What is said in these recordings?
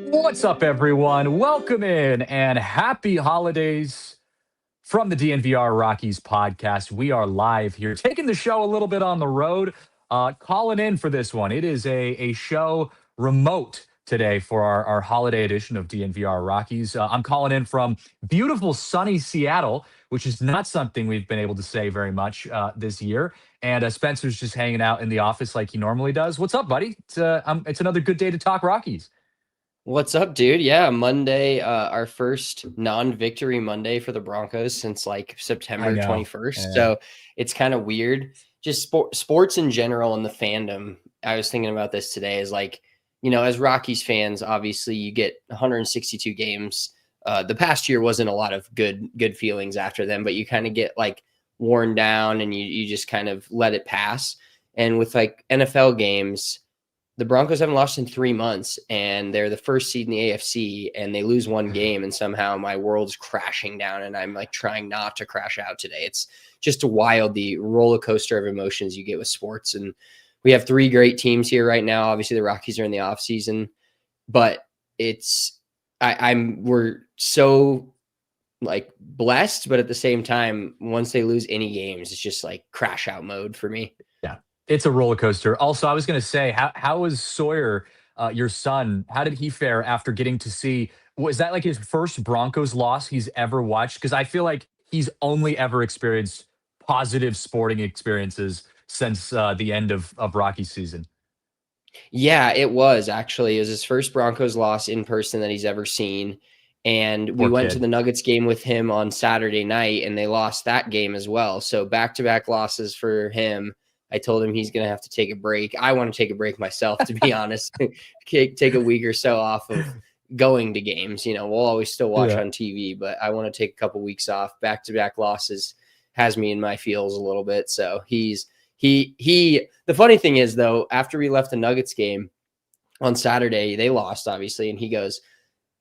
What's up, everyone? Welcome in and happy holidays from the DNVR Rockies podcast. We are live here, taking the show a little bit on the road, calling in for this one. It is a show remote today for our holiday edition of DNVR Rockies. I'm calling in from beautiful, sunny Seattle, which is not something we've been able to say very much this year. And Spencer's just hanging out in the office like he normally does. What's up, buddy? It's another good day to talk Rockies. What's up, dude? Yeah, Monday, our first non-victory Monday for the Broncos since like September 21st. Yeah. So it's kind of weird. Just sports in general and the fandom. I was thinking about this today is like, as Rockies fans, obviously you get 162 games. The past year wasn't a lot of good feelings after them, but you kind of get like worn down and you just kind of let it pass. And with like NFL games, the Broncos haven't lost in 3 months, and they're the first seed in the AFC, and they lose one game, and somehow my world's crashing down, and I'm like trying not to crash out today. It's just wild, the roller coaster of emotions you get with sports. And we have 3 great teams here right now. Obviously, the Rockies are in the offseason, but we're so like blessed, but at the same time, once they lose any games, it's just like crash out mode for me. Yeah. It's a roller coaster. Also, I was going to say, how was Sawyer, your son? How did he fare after getting to see? Was that like his first Broncos loss he's ever watched? Because I feel like he's only ever experienced positive sporting experiences since the end of Rockies season. Yeah, it was actually. It was his first Broncos loss in person that he's ever seen. And we went to the Nuggets game with him on Saturday night, and they lost that game as well. So back-to-back losses for him. I told him he's going to have to take a break. I want to take a break myself, to be honest. Take a week or so off of going to games. We'll always still watch on TV, but I want to take a couple weeks off. Back-to-back losses has me in my feels a little bit. So the funny thing is, though, after we left the Nuggets game on Saturday, they lost, obviously, and he goes,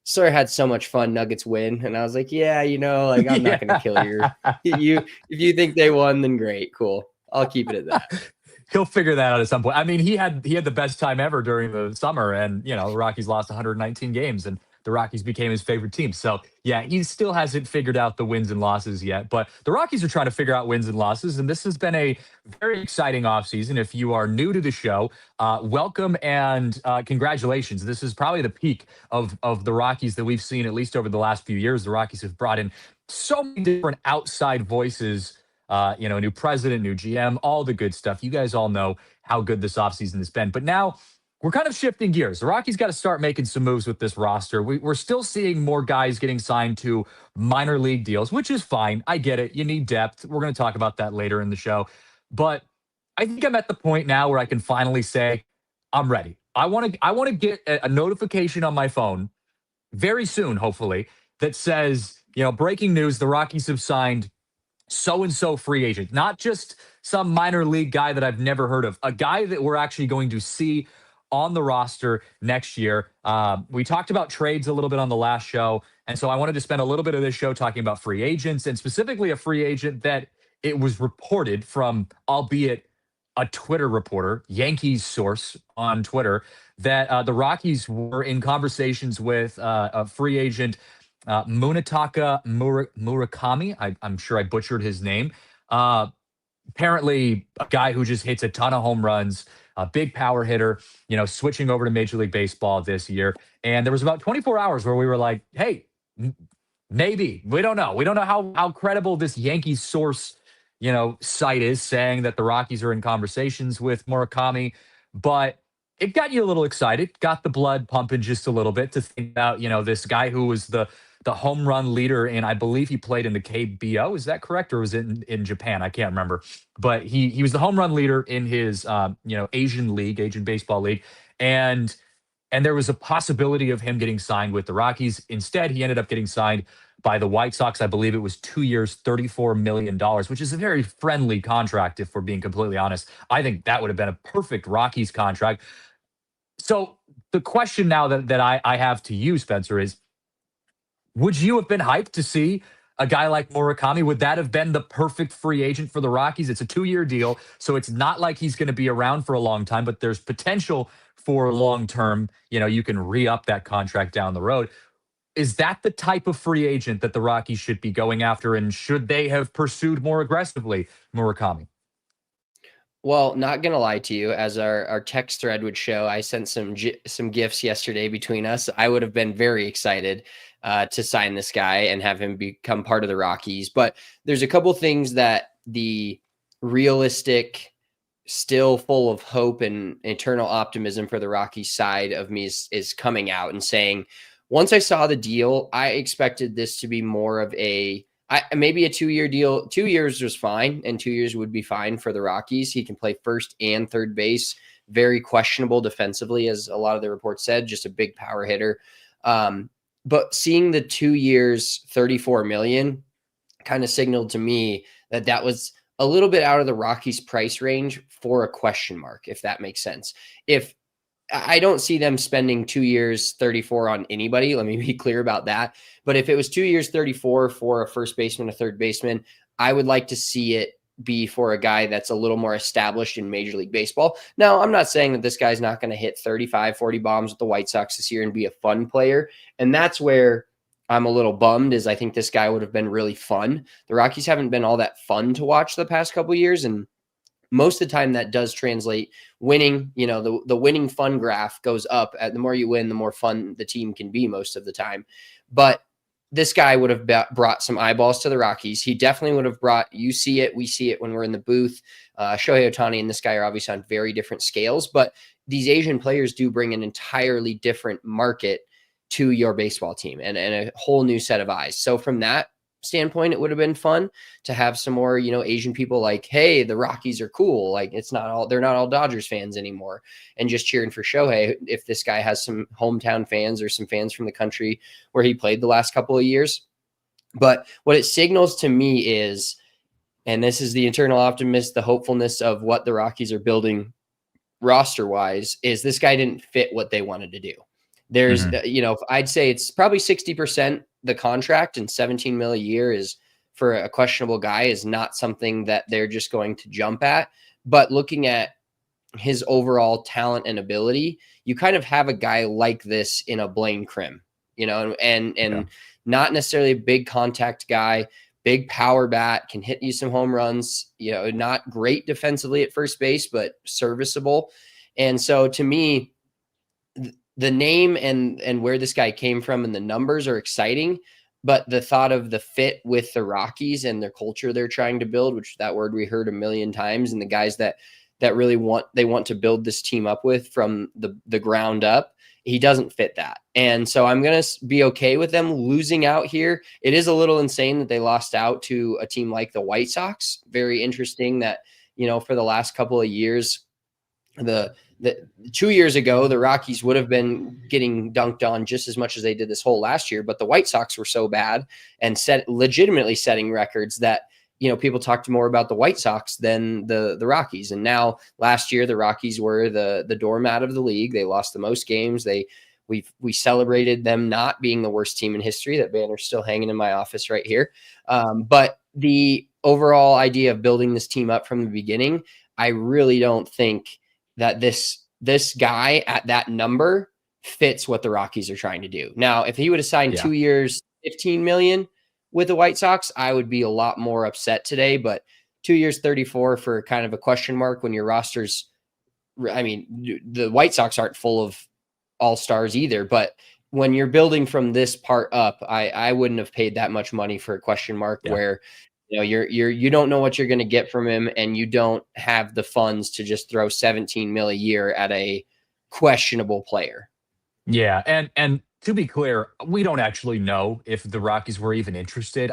Sawyer had so much fun, Nuggets win. And I was like, yeah, like I'm not going to kill you. If you think they won, then great, cool. I'll keep it at that. He'll figure that out at some point. I mean, he had the best time ever during the summer, and the Rockies lost 119 games, and the Rockies became his favorite team. So yeah, he still hasn't figured out the wins and losses yet, but the Rockies are trying to figure out wins and losses, and this has been a very exciting offseason. If you are new to the show, welcome and congratulations. This is probably the peak of the Rockies that we've seen, at least over the last few years. The Rockies have brought in so many different outside voices, new president, new GM, all the good stuff. You guys all know how good this offseason has been. But now we're kind of shifting gears. The Rockies got to start making some moves with this roster. We're still seeing more guys getting signed to minor league deals, which is fine. I get it. You need depth. We're going to talk about that later in the show. But I think I'm at the point now where I can finally say, I'm ready. I want to get a notification on my phone very soon, hopefully, that says, breaking news, the Rockies have signed so-and-so free agent, not just some minor league guy that I've never heard of, a guy that we're actually going to see on the roster next year. We talked about trades a little bit on the last show, and so I wanted to spend a little bit of this show talking about free agents, and specifically a free agent that it was reported from, albeit a Twitter reporter, Yankees source on Twitter, that the Rockies were in conversations with a free agent, Munetaka Murakami. I'm sure I butchered his name. Apparently a guy who just hits a ton of home runs, a big power hitter, switching over to Major League Baseball this year. And there was about 24 hours where we were like, hey, maybe. We don't know. We don't know how credible this Yankees source, site is, saying that the Rockies are in conversations with Murakami. But it got you a little excited, got the blood pumping just a little bit to think about, this guy who was the home run leader, and I believe he played in the KBO. Is that correct? Or was it in Japan? I can't remember. But he was the home run leader in his, Asian baseball league. And and there was a possibility of him getting signed with the Rockies. Instead, he ended up getting signed by the White Sox. I believe it was 2 years, $34 million, which is a very friendly contract, if we're being completely honest. I think that would have been a perfect Rockies contract. So the question now that I have to you, Spencer, is would you have been hyped to see a guy like Murakami? Would that have been the perfect free agent for the Rockies? It's a 2-year deal, so it's not like he's going to be around for a long time, but there's potential for long term. You can re-up that contract down the road. Is that the type of free agent that the Rockies should be going after, and should they have pursued more aggressively Murakami? Well, not gonna lie to you, as our text thread would show, I sent some gifts yesterday between us. I would have been very excited to sign this guy and have him become part of the Rockies. But there's a couple things that the realistic, still full of hope and eternal optimism for the Rockies side of me is coming out and saying, once I saw the deal, I expected this to be more of maybe a 2-year deal. 2 years was fine, and 2 years would be fine for the Rockies. He can play first and third base. Very questionable defensively, as a lot of the reports said, just a big power hitter. But seeing the 2 years, $34 million kind of signaled to me that was a little bit out of the Rockies price range for a question mark, if that makes sense. If I don't see them spending 2 years, 34 on anybody. Let me be clear about that. But if it was 2 years, 34 for a first baseman, a third baseman, I would like to see it be for a guy that's a little more established in Major League Baseball. Now, I'm not saying that this guy's not going to hit 35, 40 bombs with the White Sox this year and be a fun player. And that's where I'm a little bummed, is I think this guy would have been really fun. The Rockies haven't been all that fun to watch the past couple of years, and most of the time that does translate winning. The winning fun graph goes up. The more you win, the more fun the team can be most of the time. But this guy would have brought some eyeballs to the Rockies. He definitely would have brought, you see it, we see it when we're in the booth. Shohei Ohtani and this guy are obviously on very different scales, but these Asian players do bring an entirely different market to your baseball team and a whole new set of eyes. So from that standpoint, it would have been fun to have some more, Asian people like, hey, the Rockies are cool. Like, they're not all Dodgers fans anymore, and just cheering for Shohei. If this guy has some hometown fans or some fans from the country where he played the last couple of years. But what it signals to me is, and this is the eternal optimist, the hopefulness of what the Rockies are building roster wise, is this guy didn't fit what they wanted to do. There's, I'd say it's probably 60% the contract, and 17 mil a year is, for a questionable guy, is not something that they're just going to jump at. But looking at his overall talent and ability, you kind of have a guy like this in a Blaine Crim, and not necessarily a big contact guy, big power bat, can hit you some home runs, not great defensively at first base, but serviceable. And so to me, the name and where this guy came from and the numbers are exciting, but the thought of the fit with the Rockies and their culture they're trying to build, which that word we heard a million times, and the guys that really want to build this team up with from the ground up, he doesn't fit that. And so I'm going to be okay with them losing out here. It is a little insane that they lost out to a team like the White Sox. Very interesting that, for the last couple of years, the 2 years ago, the Rockies would have been getting dunked on just as much as they did this whole last year, but the White Sox were so bad and legitimately setting records that, people talked more about the White Sox than the Rockies. And now last year, the Rockies were the doormat of the league. They lost the most games. We celebrated them not being the worst team in history. That banner's still hanging in my office right here. But the overall idea of building this team up from the beginning, I really don't think that this guy at that number fits what the Rockies are trying to do. Now, if he would have signed 2 years, $15 million with the White Sox, I would be a lot more upset today. But 2 years, 34 for kind of a question mark when your roster's, the White Sox aren't full of all-stars either, but when you're building from this part up, I wouldn't have paid that much money for a question mark where you don't know what you're going to get from him, and you don't have the funds to just throw 17 mil a year at a questionable player. Yeah. And to be clear, we don't actually know if the Rockies were even interested.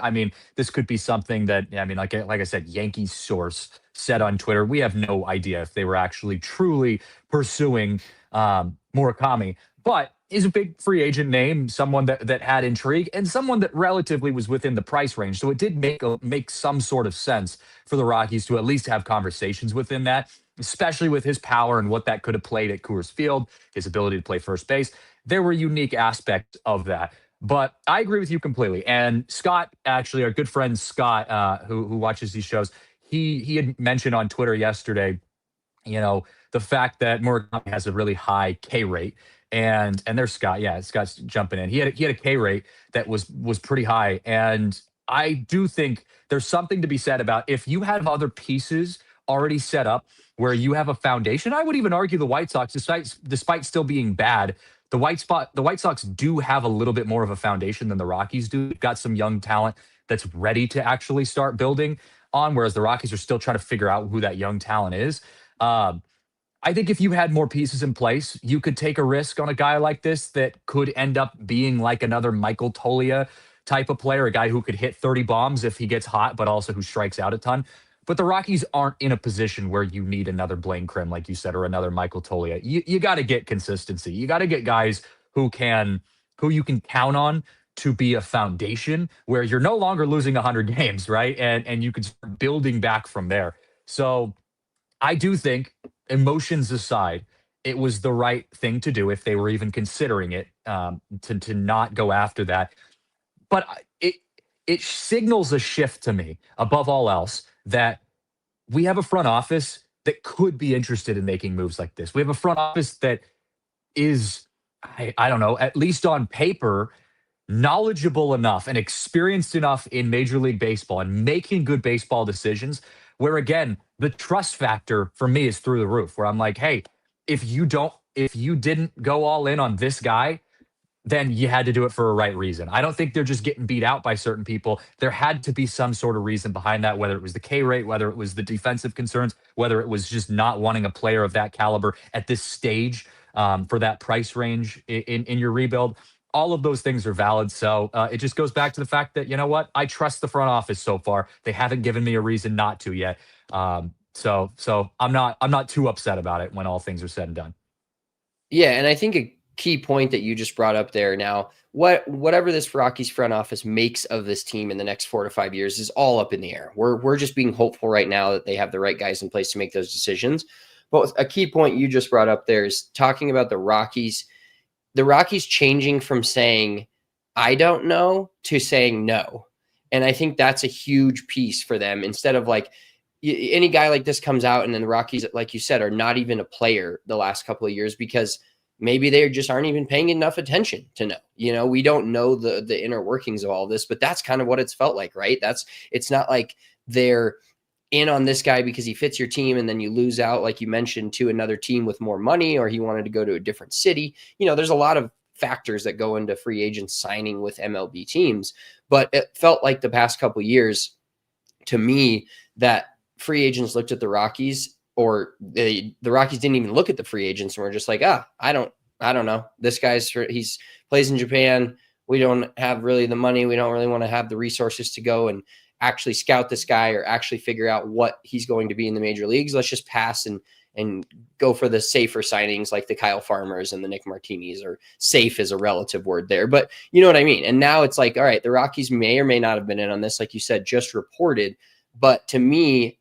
This could be something that, like I said, Yankees source said on Twitter. We have no idea if they were actually truly pursuing Murakami. but is a big free agent name, someone that had intrigue, and someone that relatively was within the price range. So it did make some sort of sense for the Rockies to at least have conversations within that, especially with his power and what that could have played at Coors Field, his ability to play first base. There were unique aspects of that. But I agree with you completely. And Scott, actually, our good friend Scott, who watches these shows, he had mentioned on Twitter yesterday, the fact that Murakami has a really high K rate. And there's Scott. Yeah, Scott's jumping in. He had a K rate that was pretty high. And I do think there's something to be said about if you have other pieces already set up where you have a foundation. I would even argue the White Sox, despite still being bad, the White Sox do have a little bit more of a foundation than the Rockies do. They've got some young talent that's ready to actually start building on, whereas the Rockies are still trying to figure out who that young talent is. I think if you had more pieces in place, you could take a risk on a guy like this that could end up being like another Michael Toglia type of player, a guy who could hit 30 bombs if he gets hot, but also who strikes out a ton. But the Rockies aren't in a position where you need another Blaine Crim, like you said, or another Michael Toglia. You got to get consistency. You got to get guys who you can count on to be a foundation where you're no longer losing 100 games, right? And you can start building back from there. So I do think, emotions aside, it was the right thing to do if they were even considering it, to not go after that. But it signals a shift to me, above all else, that we have a front office that could be interested in making moves like this. We have a front office that is, I don't know, at least on paper, knowledgeable enough and experienced enough in Major League Baseball and making good baseball decisions, where again, the trust factor for me is through the roof, where I'm like, hey, if you didn't go all in on this guy, then you had to do it for a right reason. I don't think they're just getting beat out by certain people. There had to be some sort of reason behind that, whether it was the K rate, whether it was the defensive concerns, whether it was just not wanting a player of that caliber at this stage, for that price range in your rebuild. All of those things are valid. So it just goes back to the fact that, you know what? I trust the front office so far. They haven't given me a reason not to yet. So I'm not too upset about it when all things are said and done. Yeah, and I think a key point that you just brought up there now, whatever this Rockies front office makes of this team in the next 4 to 5 years is all up in the air. We're just being hopeful right now that they have the right guys in place to make those decisions. But a key point you just brought up there is talking about the Rockies changing from saying, I don't know, to saying no. And I think that's a huge piece for them. Instead of like any guy like this comes out and then the Rockies, like you said, are not even a player the last couple of years because maybe they just aren't even paying enough attention to know. We don't know the inner workings of all this, but that's kind of what it's felt like, right? It's not like they're in on this guy because he fits your team and then you lose out, like you mentioned, to another team with more money, or he wanted to go to a different city. There's a lot of factors that go into free agents signing with MLB teams, but it felt like the past couple of years to me that free agents looked at the Rockies, or the Rockies didn't even look at the free agents and were just like, I don't know. This guy's he's plays in Japan. We don't have really the money. We don't really want to have the resources to go and actually scout this guy or actually figure out what he's going to be in the major leagues. Let's just pass and go for the safer signings like the Kyle Farmers and the Nick Martinis, or safe is a relative word there, but you know what I mean? And now it's like, all right, the Rockies may or may not have been in on this, like you said, just reported. But to me,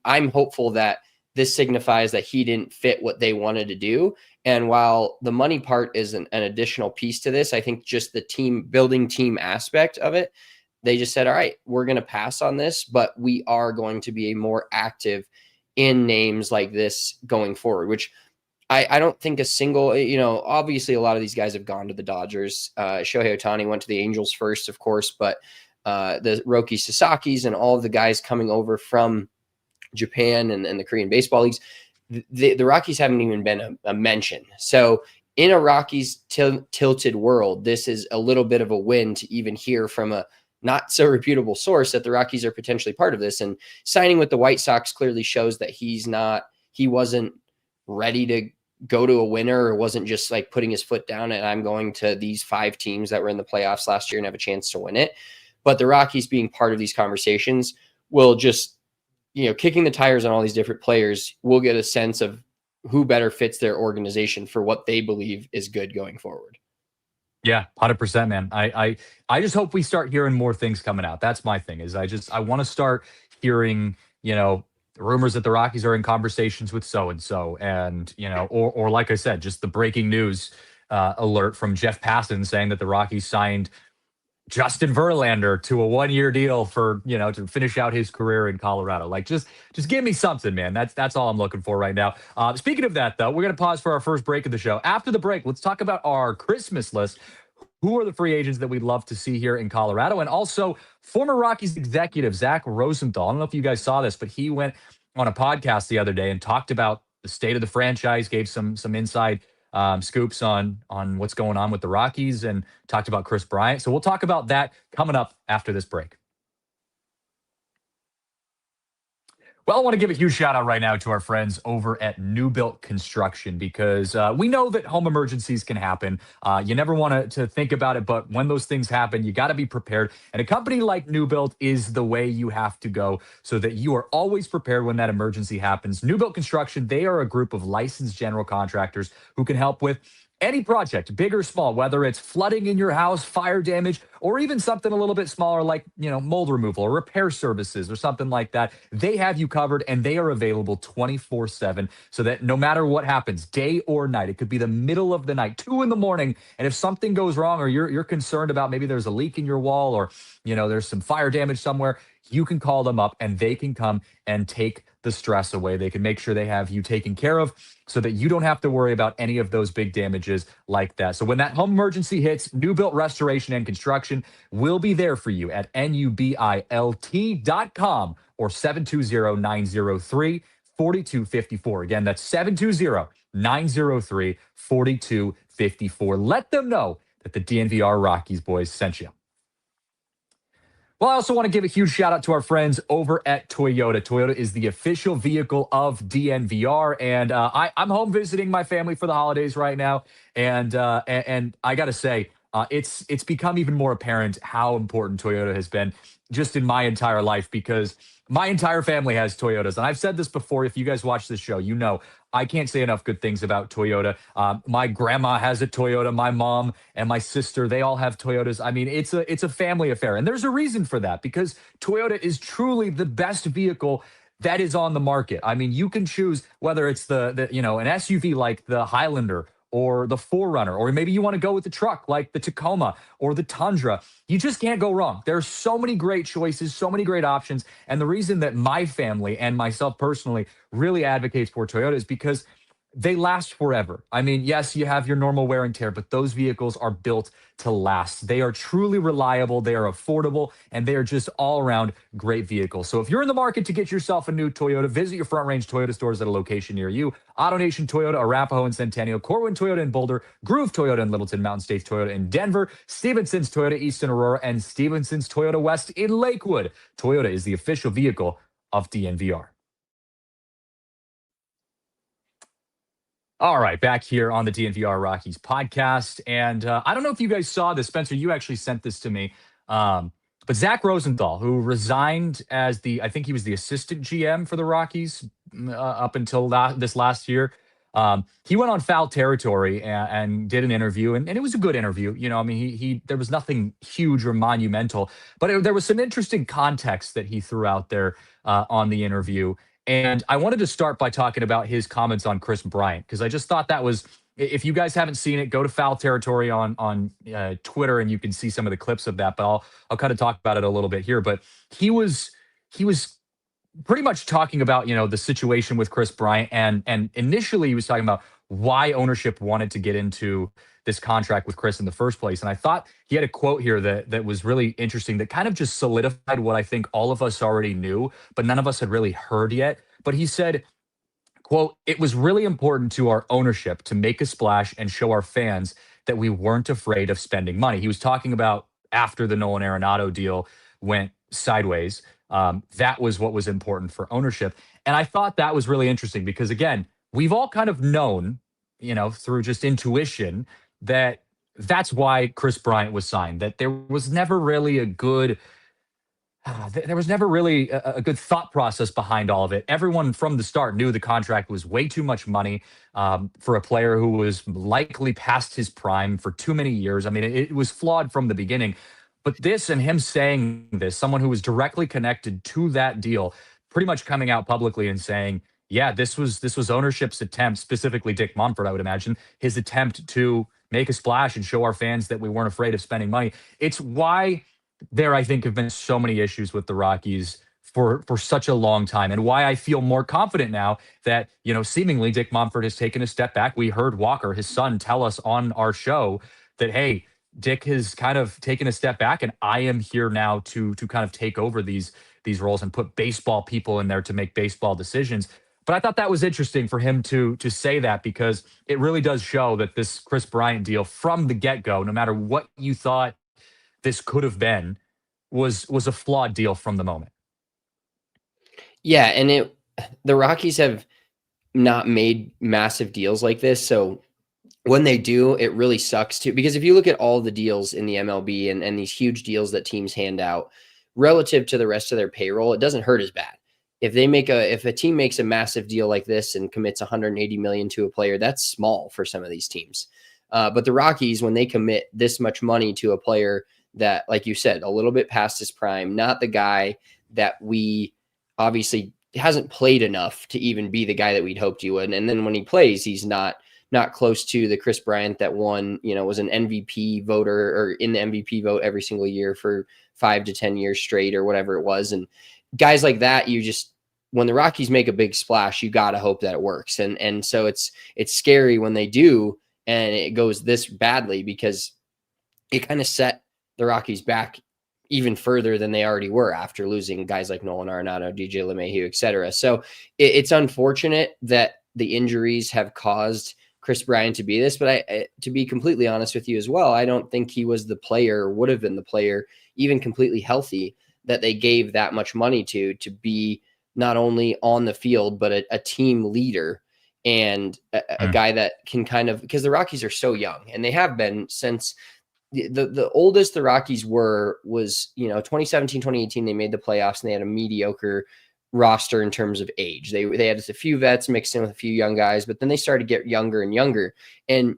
I'm hopeful that this signifies that he didn't fit what they wanted to do. And while the money part is an additional piece to this, I think just the team building team aspect of it, they just said, all right, we're going to pass on this, but we are going to be more active in names like this going forward, which I don't think a single, obviously a lot of these guys have gone to the Dodgers. Shohei Ohtani went to the Angels first, of course, but the Roki Sasakis and all of the guys coming over from Japan and the Korean baseball leagues, the Rockies haven't even been a mention. So in a Rockies tilted world, this is a little bit of a win to even hear from a not so reputable source that the Rockies are potentially part of this. And signing with the White Sox clearly shows that he wasn't ready to go to a winner, or wasn't just like putting his foot down and I'm going to these 5 teams that were in the playoffs last year and have a chance to win it. But the Rockies being part of these conversations will just, kicking the tires on all these different players, we'll get a sense of who better fits their organization for what they believe is good going forward. Yeah, 100%, man. I just hope we start hearing more things coming out. That's my thing. Is I want to start hearing, rumors that the Rockies are in conversations with so and so, and or like I said, just the breaking news alert from Jeff Passan saying that the Rockies signed Justin Verlander to a 1-year deal for, to finish out his career in Colorado. Like, just give me something, man. That's all I'm looking for right now. Speaking of that, though, we're going to pause for our first break of the show. After the break, let's talk about our Christmas list. Who are the free agents that we'd love to see here in Colorado? And also, former Rockies executive Zach Rosenthal. I don't know if you guys saw this, but he went on a podcast the other day and talked about the state of the franchise, gave some inside scoops on what's going on with the Rockies, and talked about Kris Bryant. So we'll talk about that coming up after this break. Well, I want to give a huge shout out right now to our friends over at New Built Construction, because we know that home emergencies can happen. You never want to think about it, but when those things happen, you got to be prepared. And a company like New Built is the way you have to go so that you are always prepared when that emergency happens. New Built Construction, they are a group of licensed general contractors who can help with any project, big or small, whether it's flooding in your house, fire damage, or even something a little bit smaller like, mold removal or repair services or something like that. They have you covered, and they are available 24/7 so that no matter what happens, day or night, it could be the middle of the night, 2 a.m. And if something goes wrong, or you're concerned about maybe there's a leak in your wall, or, there's some fire damage somewhere, you can call them up and they can come and take the stress away. They can make sure they have you taken care of so that you don't have to worry about any of those big damages like that. So when that home emergency hits, New Built Restoration and Construction will be there for you at nubilt.com or 720-903-4254. Again, that's 720-903-4254. Let them know that the DNVR Rockies boys sent you. Well, I also want to give a huge shout out to our friends over at Toyota. Toyota is the official vehicle of DNVR, and I'm home visiting my family for the holidays right now, and I got to say, it's become even more apparent how important Toyota has been just in my entire life, because my entire family has Toyotas. And I've said this before. If you guys watch this show, I can't say enough good things about Toyota. My grandma has a Toyota. My mom and my sister, they all have Toyotas. I mean, it's a family affair. And there's a reason for that, because Toyota is truly the best vehicle that is on the market. I mean, you can choose whether it's an SUV like the Highlander, or the 4Runner, or maybe you want to go with the truck like the Tacoma or the Tundra. You just can't go wrong. There's so many great choices, so many great options. And the reason that my family and myself personally really advocates for Toyota is because they last forever. I mean, yes, you have your normal wear and tear, but those vehicles are built to last. They are truly reliable, they are affordable, and they are just all around great vehicles. So if you're in the market to get yourself a new Toyota, visit your Front Range Toyota stores at a location near you. AutoNation Toyota, Arapahoe and Centennial, Corwin Toyota in Boulder, Groove Toyota in Littleton, Mountain States Toyota in Denver, Stevenson's Toyota East in Aurora, and Stevenson's Toyota West in Lakewood. Toyota is the official vehicle of DNVR. All right, back here on the DNVR Rockies podcast. And I don't know if you guys saw this. Spencer, you actually sent this to me. But Zach Rosenthal, who resigned as I think he was the assistant GM for the Rockies up until this last year. He went on Foul Territory and did an interview, and it was a good interview. I mean, there was nothing huge or monumental, but there was some interesting context that he threw out there on the interview. And I wanted to start by talking about his comments on Kris Bryant, because I just thought that was, if you guys haven't seen it, go to Foul Territory on Twitter and you can see some of the clips of that. But I'll kind of talk about it a little bit here. But he was pretty much talking about the situation with Kris Bryant, and initially he was talking about why ownership wanted to get into this contract with Kris in the first place. And I thought he had a quote here that was really interesting, that kind of just solidified what I think all of us already knew, but none of us had really heard yet. But he said, quote, "It was really important to our ownership to make a splash and show our fans that we weren't afraid of spending money." He was talking about after the Nolan Arenado deal went sideways. That was what was important for ownership. And I thought that was really interesting because, again, we've all kind of known, through just intuition, that's why Kris Bryant was signed, that there was never really a good There was never really a good thought process behind all of it. Everyone from the start knew the contract was way too much money for a player who was likely past his prime for too many years. I mean, it was flawed from the beginning. But this and him saying this, someone who was directly connected to that deal, pretty much coming out publicly and saying, yeah, this was ownership's attempt, specifically Dick Monfort, I would imagine, his attempt to make a splash and show our fans that we weren't afraid of spending money. It's why there, I think, have been so many issues with the Rockies for such a long time, and why I feel more confident now that, seemingly Dick Monfort has taken a step back. We heard Walker, his son, tell us on our show that, hey, Dick has kind of taken a step back, and I am here now to kind of take over these roles and put baseball people in there to make baseball decisions. But I thought that was interesting for him to say that, because it really does show that this Kris Bryant deal from the get-go, no matter what you thought this could have been, was a flawed deal from the moment. Yeah, and the Rockies have not made massive deals like this, so when they do, it really sucks too. Because if you look at all the deals in the MLB and these huge deals that teams hand out relative to the rest of their payroll, it doesn't hurt as bad. If a team makes a massive deal like this and commits 180 million to a player, that's small for some of these teams. But the Rockies, when they commit this much money to a player that, like you said, a little bit past his prime, not the guy that we obviously hasn't played enough to even be the guy that we'd hoped he would. And then when he plays, he's not close to the Kris Bryant that won, was an MVP voter or in the MVP vote every single year for 5 to 10 years straight or whatever it was. And guys like that, when the Rockies make a big splash, you got to hope that it works. And so it's scary when they do, and it goes this badly, because it kind of set the Rockies back even further than they already were after losing guys like Nolan Arenado, DJ LeMahieu, et cetera. So it's unfortunate that the injuries have caused Kris Bryant to be this, but to be completely honest with you as well, I don't think he was the player, or would have been the player, even completely healthy, that they gave that much money to be not only on the field, but a team leader and a guy that can kind of, because the Rockies are so young, and they have been since the oldest the Rockies was 2017, 2018, they made the playoffs and they had a mediocre roster in terms of age. They had a few vets mixed in with a few young guys, but then they started to get younger and younger. And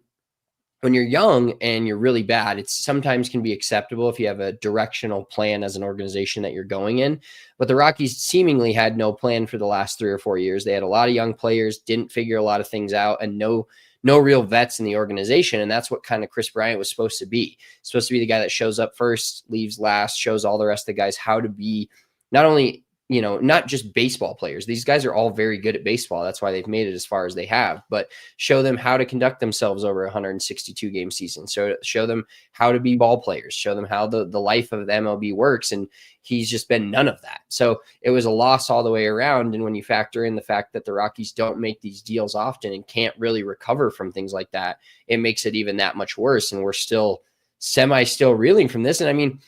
when you're young and you're really bad, it sometimes can be acceptable if you have a directional plan as an organization that you're going in. But the Rockies seemingly had no plan for the last 3 or 4 years. They had a lot of young players, didn't figure a lot of things out, and no real vets in the organization. And that's what kind of Kris Bryant was supposed to be. Supposed to be the guy that shows up first, leaves last, shows all the rest of the guys how to be not only, not just baseball players. These guys are all very good at baseball. That's why they've made it as far as they have, but show them how to conduct themselves over a 162 game season. So show them how to be ball players, show them how the life of the MLB works. And he's just been none of that. So it was a loss all the way around. And when you factor in the fact that the Rockies don't make these deals often and can't really recover from things like that, it makes it even that much worse. And we're still reeling from this. And I mean,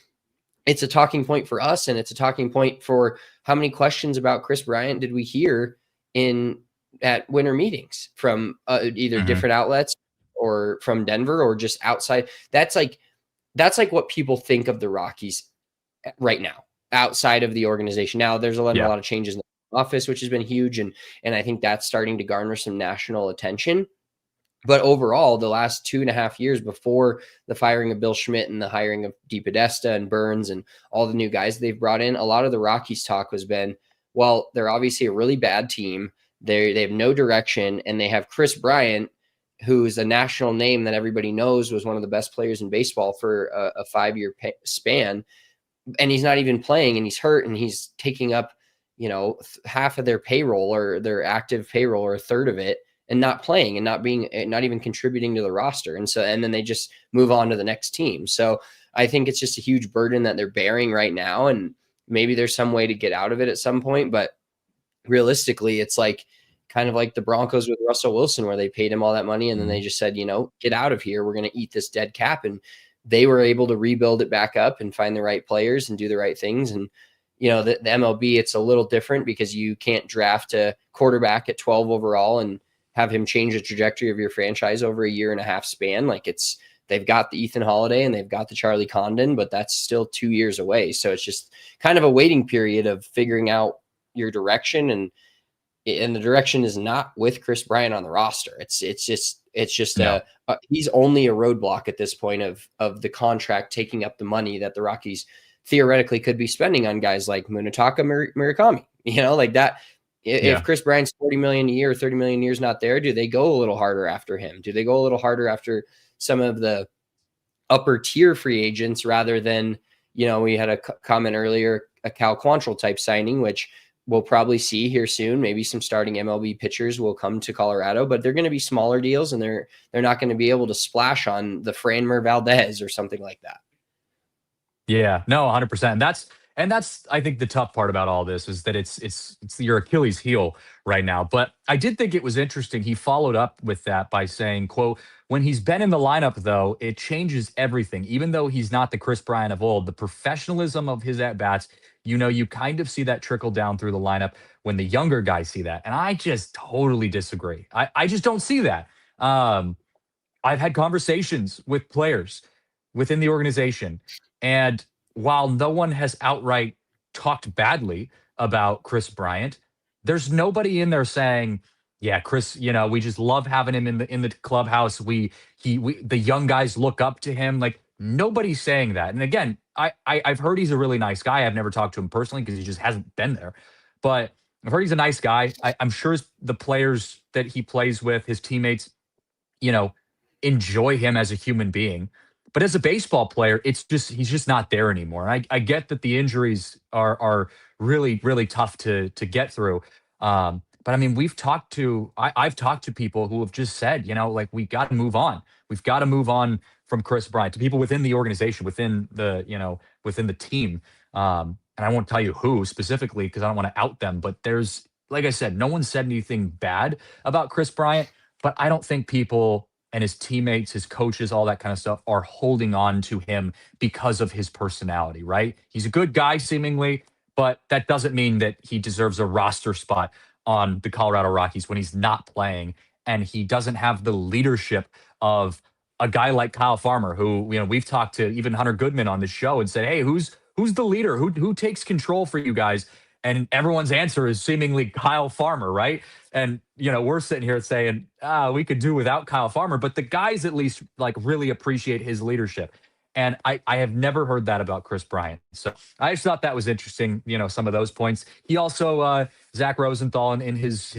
it's a talking point for us, and it's a talking point for how many questions about Kris Bryant did we hear at winter meetings from either different outlets or from Denver or just outside. That's like what people think of the Rockies right now outside of the organization. Now there's a lot of changes in the office, which has been huge. And I think that's starting to garner some national attention. But overall, the last 2.5 years before the firing of Bill Schmidt and the hiring of DePodesta and Burns and all the new guys they've brought in, a lot of the Rockies talk has been, well, they're obviously a really bad team. They have no direction, and they have Kris Bryant, who's a national name that everybody knows was one of the best players in baseball for a 5-year span, and he's not even playing, and he's hurt, and he's taking up, half of their payroll or their active payroll or a third of it, and not playing and not even contributing to the roster. And then they just move on to the next team. So I think it's just a huge burden that they're bearing right now. And maybe there's some way to get out of it at some point, but realistically, it's kind of like the Broncos with Russell Wilson, where they paid him all that money. And then they just said, get out of here. We're going to eat this dead cap. And they were able to rebuild it back up and find the right players and do the right things. And, the MLB, it's a little different because you can't draft a quarterback at 12 overall and have him change the trajectory of your franchise over a 1.5 year span. they've got the Ethan Holiday and they've got the Charlie Condon, but that's still 2 years away. So it's just kind of a waiting period of figuring out your direction, and the direction is not with Kris Bryant on the roster. It's just he's only a roadblock at this point of the contract taking up the money that the Rockies theoretically could be spending on guys like Munetaka Murakami. Like that. If Kris Bryant's 40 million a year, 30 million a year is not there, do they go a little harder after him? Do they go a little harder after some of the upper tier free agents rather than, we had a comment earlier, a Cal Quantrill type signing, which we'll probably see here soon. Maybe some starting MLB pitchers will come to Colorado, but they're going to be smaller deals, and they're not going to be able to splash on the Franmer Valdez or something like that. Yeah, no, 100%. And that's I think the tough part about all this is that it's your Achilles heel right now. But I did think it was interesting. He followed up with that by saying, quote, when he's been in the lineup, though, it changes everything. Even though he's not the Kris Bryant of old, the professionalism of his at-bats, you kind of see that trickle down through the lineup when the younger guys see that. And I just totally disagree. I just don't see that. I've had conversations with players within the organization, and while no one has outright talked badly about Kris Bryant, there's nobody in there saying, "Yeah, Kris, we just love having him in the clubhouse. The young guys look up to him." Like, nobody's saying that. And again, I've heard he's a really nice guy. I've never talked to him personally because he just hasn't been there. But I've heard he's a nice guy. I'm sure the players that he plays with, his teammates, enjoy him as a human being. But as a baseball player, he's just not there anymore. I get that the injuries are really, really tough to get through. But I mean, I've talked to people who have just said, like, we got to move on. We've got to move on from Kris Bryant, to people within the organization, within the team. And I won't tell you who specifically because I don't want to out them. But there's, like I said, no one said anything bad about Kris Bryant. But I don't think people and his teammates, his coaches, all that kind of stuff are holding on to him because of his personality, right? He's a good guy, seemingly, but that doesn't mean that he deserves a roster spot on the Colorado Rockies when he's not playing, and he doesn't have the leadership of a guy like Kyle Farmer, who, we've talked to even Hunter Goodman on the show and said, hey, who's the leader? Who takes control for you guys? And everyone's answer is seemingly Kyle Farmer, right? And, we're sitting here saying, we could do without Kyle Farmer, but the guys at least really appreciate his leadership. And I have never heard that about Kris Bryant. So I just thought that was interesting, some of those points. He also, Zach Rosenthal, in his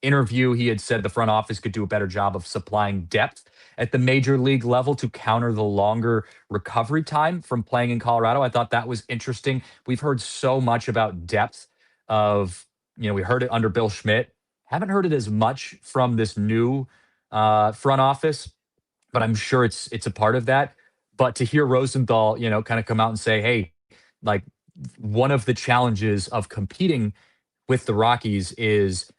interview, he had said the front office could do a better job of supplying depth at the major league level to counter the longer recovery time from playing in Colorado. I thought that was interesting. We've heard so much about depth we heard it under Bill Schmidt. Haven't heard it as much from this new front office, but I'm sure it's a part of that. But to hear Rosenthal, kind of come out and say, hey, like, one of the challenges of competing with the Rockies is,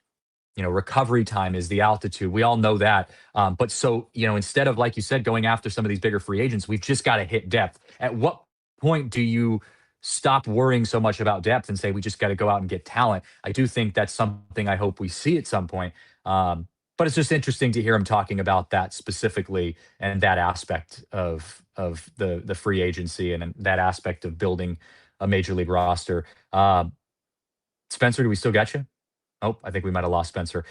recovery time, is the altitude. We all know that. But so, instead of, like you said, going after some of these bigger free agents, we've just got to hit depth. At what point do you stop worrying so much about depth and say, we just got to go out and get talent? I do think that's something I hope we see at some point. But it's just interesting to hear him talking about that specifically, and that aspect of the free agency, and that aspect of building a major league roster. Spencer, do we still got you? Oh, I think we might have lost Spencer.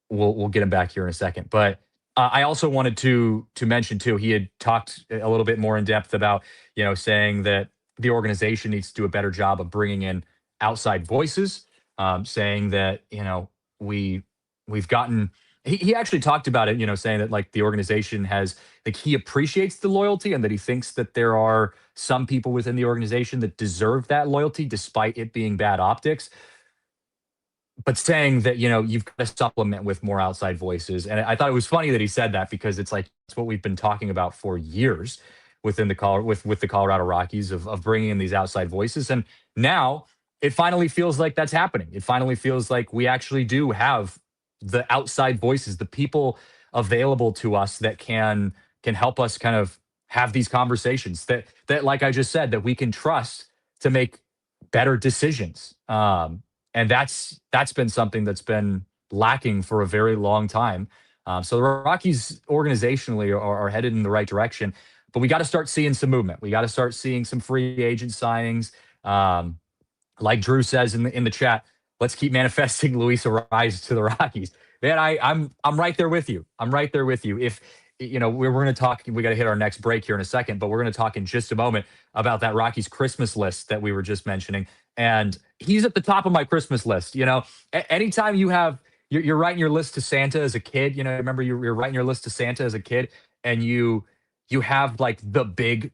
We'll get him back here in a second. But I also wanted to mention too, he had talked a little bit more in depth about, saying that the organization needs to do a better job of bringing in outside voices, saying that, we've gotten, he actually talked about it, saying that the organization has, he appreciates the loyalty, and that he thinks that there are some people within the organization that deserve that loyalty despite it being bad optics. But saying that, you've got to supplement with more outside voices. And I thought it was funny that he said that, because it's what we've been talking about for years within with the Colorado Rockies of bringing in these outside voices. And now it finally feels like that's happening. It finally feels like we actually do have the outside voices, the people available to us that can help us kind of have these conversations that, like I just said, that we can trust to make better decisions. And that's been something that's been lacking for a very long time So the Rockies organizationally are headed in the right direction, but we got to start seeing some movement. We got to start seeing some free agent signings. Like Drew says in the chat, let's keep manifesting Luis Arraez to the Rockies. Man, I'm right there with you. I'm right there with you. If we're going to talk, we got to hit our next break here in a second, but we're going to talk in just a moment about that Rockies Christmas list that we were just mentioning, and he's at the top of my Christmas list. Anytime you're writing your list to Santa as a kid, remember you're writing your list to Santa as a kid, and you have like the big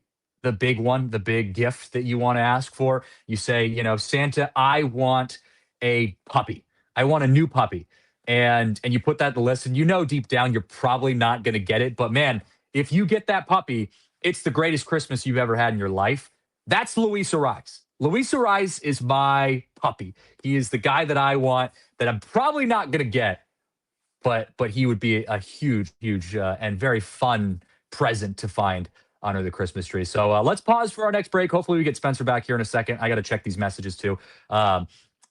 one, the big gift that you want to ask for. You say, Santa, I want a puppy. I want a new puppy. And you put that in the list, and deep down you're probably not going to get it. But man, if you get that puppy, it's the greatest Christmas you've ever had in your life. That's Luis Arraez. Luis Arraez is my puppy. He is the guy that I want, that I'm probably not going to get, but he would be a huge, and very fun present to find under the Christmas tree. So let's pause for our next break. Hopefully we get Spencer back here in a second. I got to check these messages too.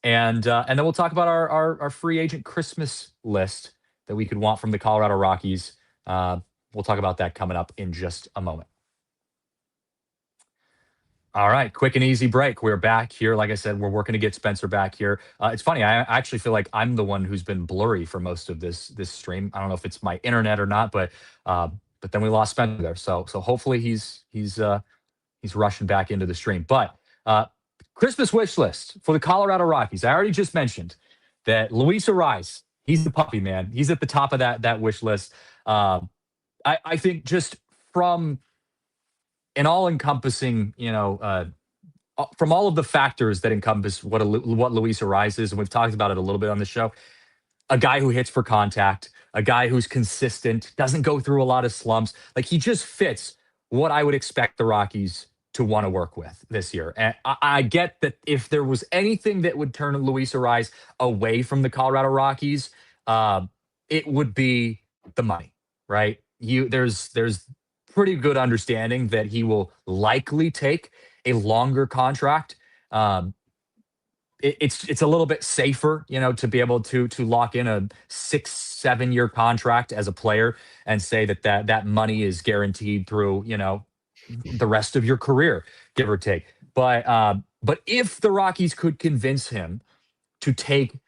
And then we'll talk about our free agent Christmas list that we could want from the Colorado Rockies. We'll talk about that coming up in just a moment. All right, quick and easy break. We're back here. Like I said, we're working to get Spencer back here. It's funny. I actually feel like I'm the one who's been blurry for most of this stream. I don't know if it's my internet or not, but then we lost Spencer there. So hopefully he's rushing back into the stream. But Christmas wish list for the Colorado Rockies. I already just mentioned that Luis Arraez, he's the puppy, man. He's at the top of that wish list. I think just from an all-encompassing, from all of the factors that encompass what Luis Arraez is, and we've talked about it a little bit on the show, a guy who hits for contact, a guy who's consistent, doesn't go through a lot of slumps. Like, he just fits what I would expect the Rockies to want to work with this year. And I get that if there was anything that would turn Luis Arraez away from the Colorado Rockies, it would be the money, right? There's pretty good understanding that he will likely take a longer contract. It's a little bit safer, to be able to lock in a 6-7 year contract as a player and say that money is guaranteed through, the rest of your career, give or take. But if the Rockies could convince him to take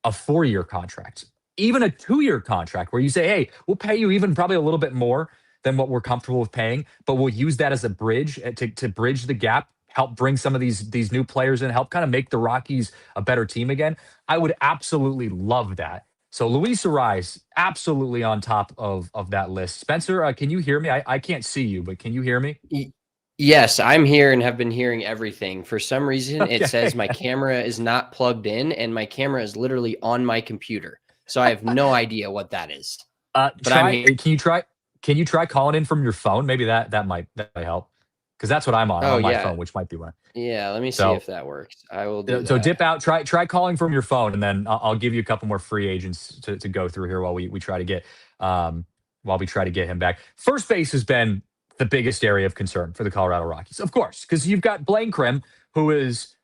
a 4-year contract, even a 2-year contract, where you say, hey, we'll pay you even probably a little bit more than what we're comfortable with paying, but we'll use that as a bridge to bridge the gap, help bring some of these new players in, help kind of make the Rockies a better team again, I would absolutely love that. So Luis Arraez, absolutely on top of that list. Spencer, can you hear me? I can't see you, but can you hear me? Yes, I'm here and have been hearing everything. For some reason, It says my camera is not plugged in, and my camera is literally on my computer. So I have no idea what that is. But I'm here. Can you try calling in from your phone? Maybe that might help. Because that's what I'm on my phone, which might be one. Yeah, let me see if that works. I will do so that. Dip out, try calling from your phone, and then I'll give you a couple more free agents to go through here while we try to get him back. First base has been the biggest area of concern for the Colorado Rockies, of course, because you've got Blaine Krim, who is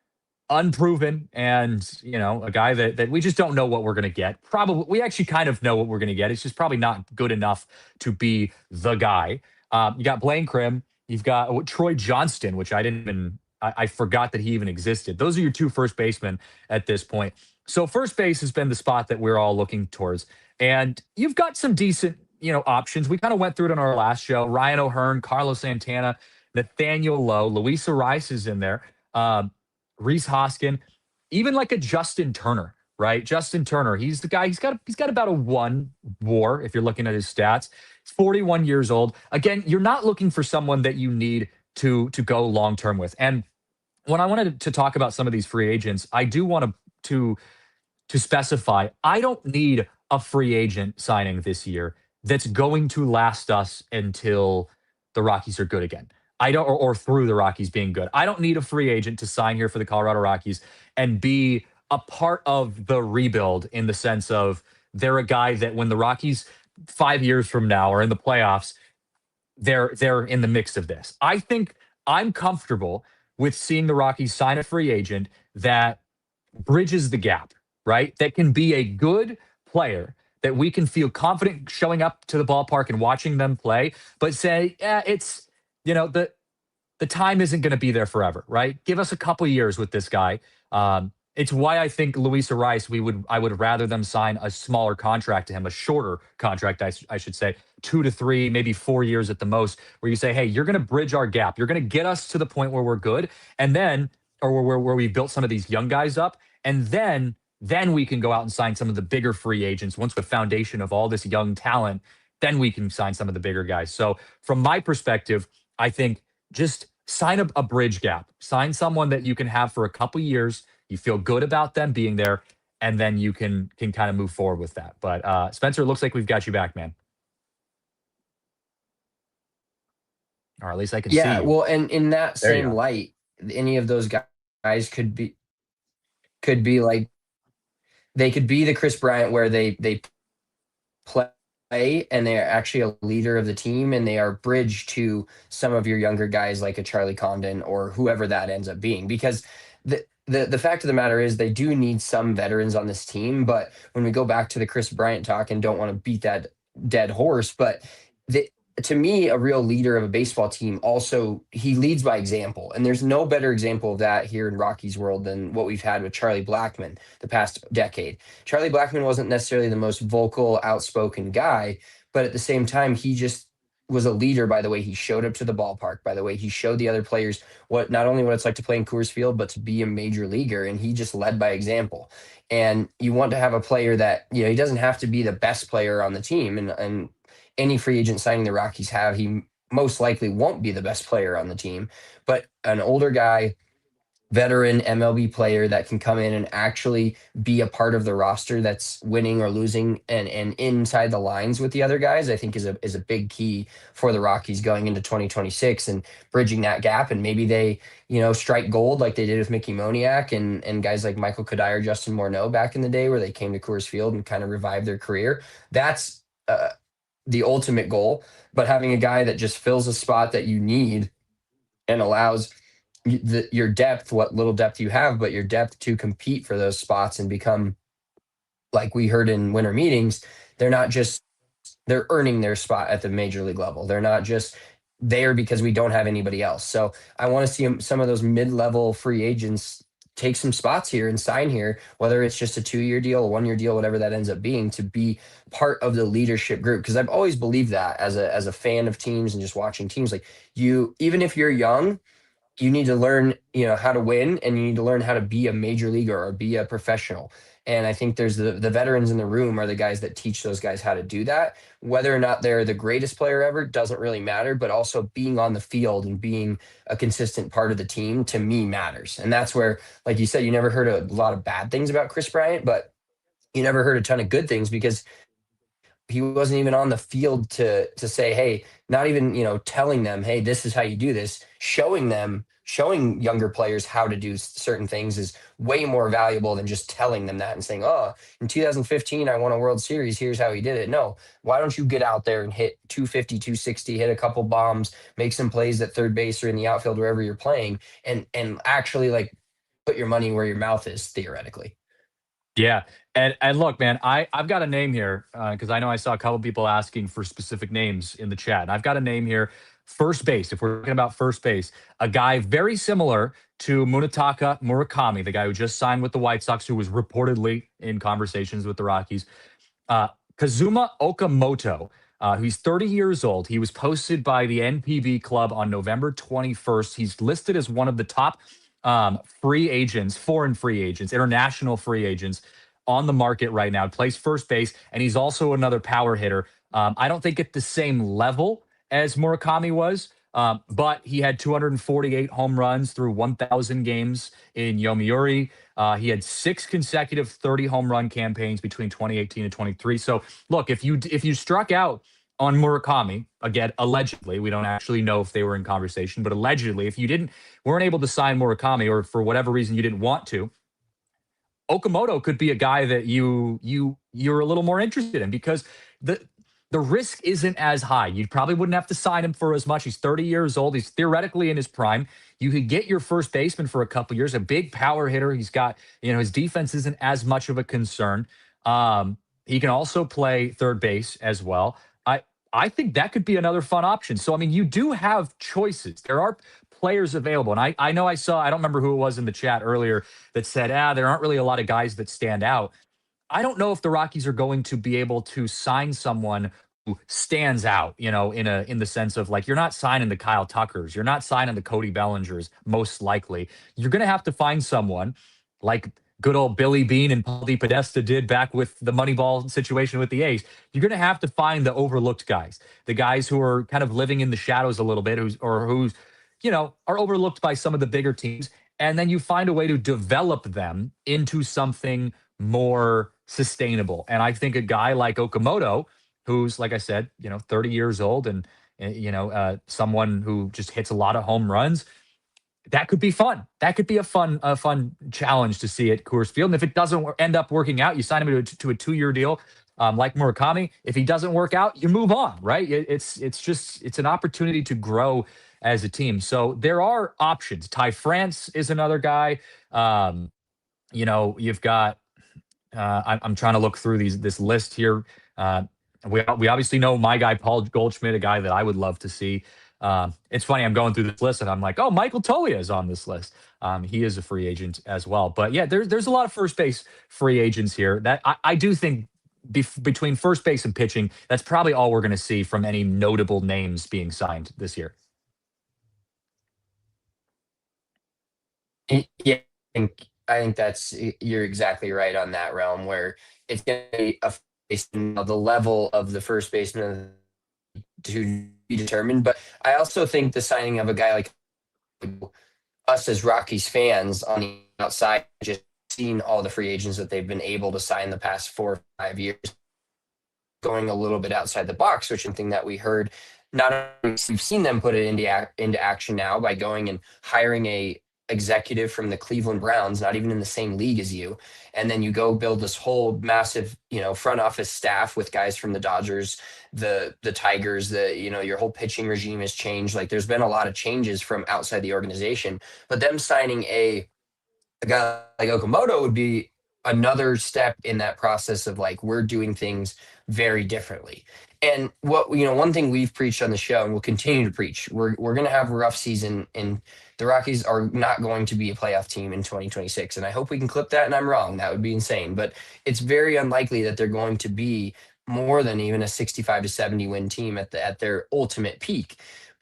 unproven and a guy that we just don't know what we're going to get. Probably we actually kind of know what we're going to get. It's just probably not good enough to be the guy. You got Blaine Krim. You've got Troy Johnston, which I forgot that he even existed. Those are your two first basemen at this point. So first base has been the spot that we're all looking towards. And you've got some decent, options. We kind of went through it on our last show. Ryan O'Hearn, Carlos Santana, Nathaniel Lowe, Luis Arraez is in there. Rhys Hoskin, even like a Justin Turner, right? Justin Turner, he's the guy, he's got about a 1 WAR if you're looking at his stats. He's 41 years old. Again, you're not looking for someone that you need to go long-term with. And when I wanted to talk about some of these free agents, I do want to specify, I don't need a free agent signing this year that's going to last us until the Rockies are good again. I don't, or through the Rockies being good. I don't need a free agent to sign here for the Colorado Rockies and be a part of the rebuild, in the sense of they're a guy that when the Rockies 5 years from now are in the playoffs, they're in the mix of this. I think I'm comfortable with seeing the Rockies sign a free agent that bridges the gap, right? That can be a good player that we can feel confident showing up to the ballpark and watching them play, but say, yeah, it's, the time isn't going to be there forever, right? Give us a couple years with this guy. It's why I think Luis Ariz, I would rather them sign a smaller contract to him, a shorter contract, I should say, 2 to 3, maybe 4 years at the most, where you say, hey, you're going to bridge our gap. You're going to get us to the point where we're good. And then, or where we built some of these young guys up. And then we can go out and sign some of the bigger free agents. Once the foundation of all this young talent, then we can sign some of the bigger guys. So from my perspective, I think just sign a bridge gap. Sign someone that you can have for a couple years. You feel good about them being there, and then you can kind of move forward with that. But Spencer, it looks like we've got you back, man. Or at least I can see you. Well, and in that same light, any of those guys could be like, they could be the Kris Bryant where they play and they're actually a leader of the team, and they are bridge to some of your younger guys like a Charlie Condon or whoever that ends up being. Because the fact of the matter is they do need some veterans on this team. But when we go back to the Kris Bryant talk, and don't want to beat that dead horse, but to me, a real leader of a baseball team, also, he leads by example. And there's no better example of that here in Rockies world than what we've had with Charlie Blackmon the past decade. Charlie Blackmon wasn't necessarily the most vocal, outspoken guy, but at the same time, he just was a leader by the way he showed up to the ballpark, by the way he showed the other players not only what it's like to play in Coors Field, but to be a major leaguer. And he just led by example. And you want to have a player that, he doesn't have to be the best player on the team. And any free agent signing the Rockies have, he most likely won't be the best player on the team, but an older guy, veteran MLB player that can come in and actually be a part of the roster that's winning or losing and inside the lines with the other guys, I think is a big key for the Rockies going into 2026 and bridging that gap. And maybe they, strike gold like they did with Mickey Moniak and guys like Michael Kodai or Justin Morneau back in the day, where they came to Coors Field and kind of revived their career. That's the ultimate goal. But having a guy that just fills a spot that you need and allows your depth, what little depth you have, but your depth to compete for those spots and become, like we heard in winter meetings, they're earning their spot at the major league level. They're not just there because we don't have anybody else. So I want to see some of those mid-level free agents take some spots here and sign here, whether it's just a 2-year deal, a 1-year deal, whatever that ends up being, to be part of the leadership group. Because I've always believed that as a fan of teams and just watching teams, like even if you're young, you need to learn, how to win, and you need to learn how to be a major leaguer or be a professional. And I think there's the veterans in the room are the guys that teach those guys how to do that. Whether or not they're the greatest player ever doesn't really matter, but also being on the field and being a consistent part of the team, to me, matters. And that's where, like you said, you never heard a lot of bad things about Kris Bryant, but you never heard a ton of good things because he wasn't even on the field to say, hey, not even, telling them, hey, this is how you do this. Showing younger players how to do certain things is way more valuable than just telling them that and saying, oh, in 2015, I won a World Series. Here's how he did it. No, why don't you get out there and hit 250, 260, hit a couple bombs, make some plays at third base or in the outfield, wherever you're playing, and actually like put your money where your mouth is, theoretically. Yeah. And look, man, I've got a name here because I know I saw a couple people asking for specific names in the chat. And I've got a name here, first base. If we're talking about first base, a guy very similar to Munetaka Murakami, the guy who just signed with the White Sox, who was reportedly in conversations with the Rockies. Kazuma Okamoto, he's 30 years old. He was posted by the NPB Club on November 21st. He's listed as one of the top free agents, foreign free agents, international free agents on the market right now. Plays first base, and he's also another power hitter. I don't think at the same level as Murakami was, but he had 248 home runs through 1,000 games in Yomiuri. He had 6 consecutive 30 home run campaigns between 2018 and 23. So look, if you struck out on Murakami, again, allegedly, we don't actually know if they were in conversation, but allegedly, if you weren't able to sign Murakami, or for whatever reason you didn't want to, Okamoto could be a guy that you're a little more interested in, because the risk isn't as high. You probably wouldn't have to sign him for as much. He's 30 years old. He's theoretically in his prime. You could get your first baseman for a couple years, a big power hitter. He's got, his defense isn't as much of a concern. He can also play third base as well. I think that could be another fun option. So, I mean, you do have choices. There are players available. And I know I saw, I don't remember who it was in the chat earlier that said, there aren't really a lot of guys that stand out. I don't know if the Rockies are going to be able to sign someone who stands out, in the sense of like you're not signing the Kyle Tuckers, you're not signing the Cody Bellingers, most likely. You're going to have to find someone like good old Billy Bean and Paul DePodesta did back with the Moneyball situation with the A's. You're going to have to find the overlooked guys, the guys who are kind of living in the shadows a little bit, who's are overlooked by some of the bigger teams, and then you find a way to develop them into something more sustainable. And I think a guy like Okamoto, who's, like I said, 30 years old and someone who just hits a lot of home runs, that could be fun. That could be a fun challenge to see at Coors Field. And if it doesn't end up working out, you sign him to a 2-year deal, like Murakami. If he doesn't work out, you move on, right? It's an opportunity to grow as a team. So there are options. Ty France is another guy. You've got. I'm trying to look through this list here. We obviously know my guy Paul Goldschmidt, a guy that I would love to see. It's funny, I'm going through this list and I'm like, oh, Michael Tolia is on this list. He is a free agent as well. But yeah, there's a lot of first base free agents here that I do think between first base and pitching, that's probably all we're going to see from any notable names being signed this year. Yeah, I think you're exactly right on that realm where it's going to be the level of the first baseman to be determined. But I also think the signing of a guy like us as Rockies fans on the outside, just seeing all the free agents that they've been able to sign the past 4 or 5 years, going a little bit outside the box, which is something that we heard. Not only we've seen them put it into action now by going and hiring a executive from the Cleveland Browns, not even in the same league as you, and then you go build this whole massive, front office staff with guys from the Dodgers, the Tigers, your whole pitching regime has changed. Like there's been a lot of changes from outside the organization, but them signing a guy like Okamoto would be another step in that process of like we're doing things very differently. And one thing we've preached on the show and we'll continue to preach, we're going to have a rough season, and the Rockies are not going to be a playoff team in 2026. And I hope we can clip that and I'm wrong. That would be insane. But it's very unlikely that they're going to be more than even a 65 to 70 win team at their ultimate peak.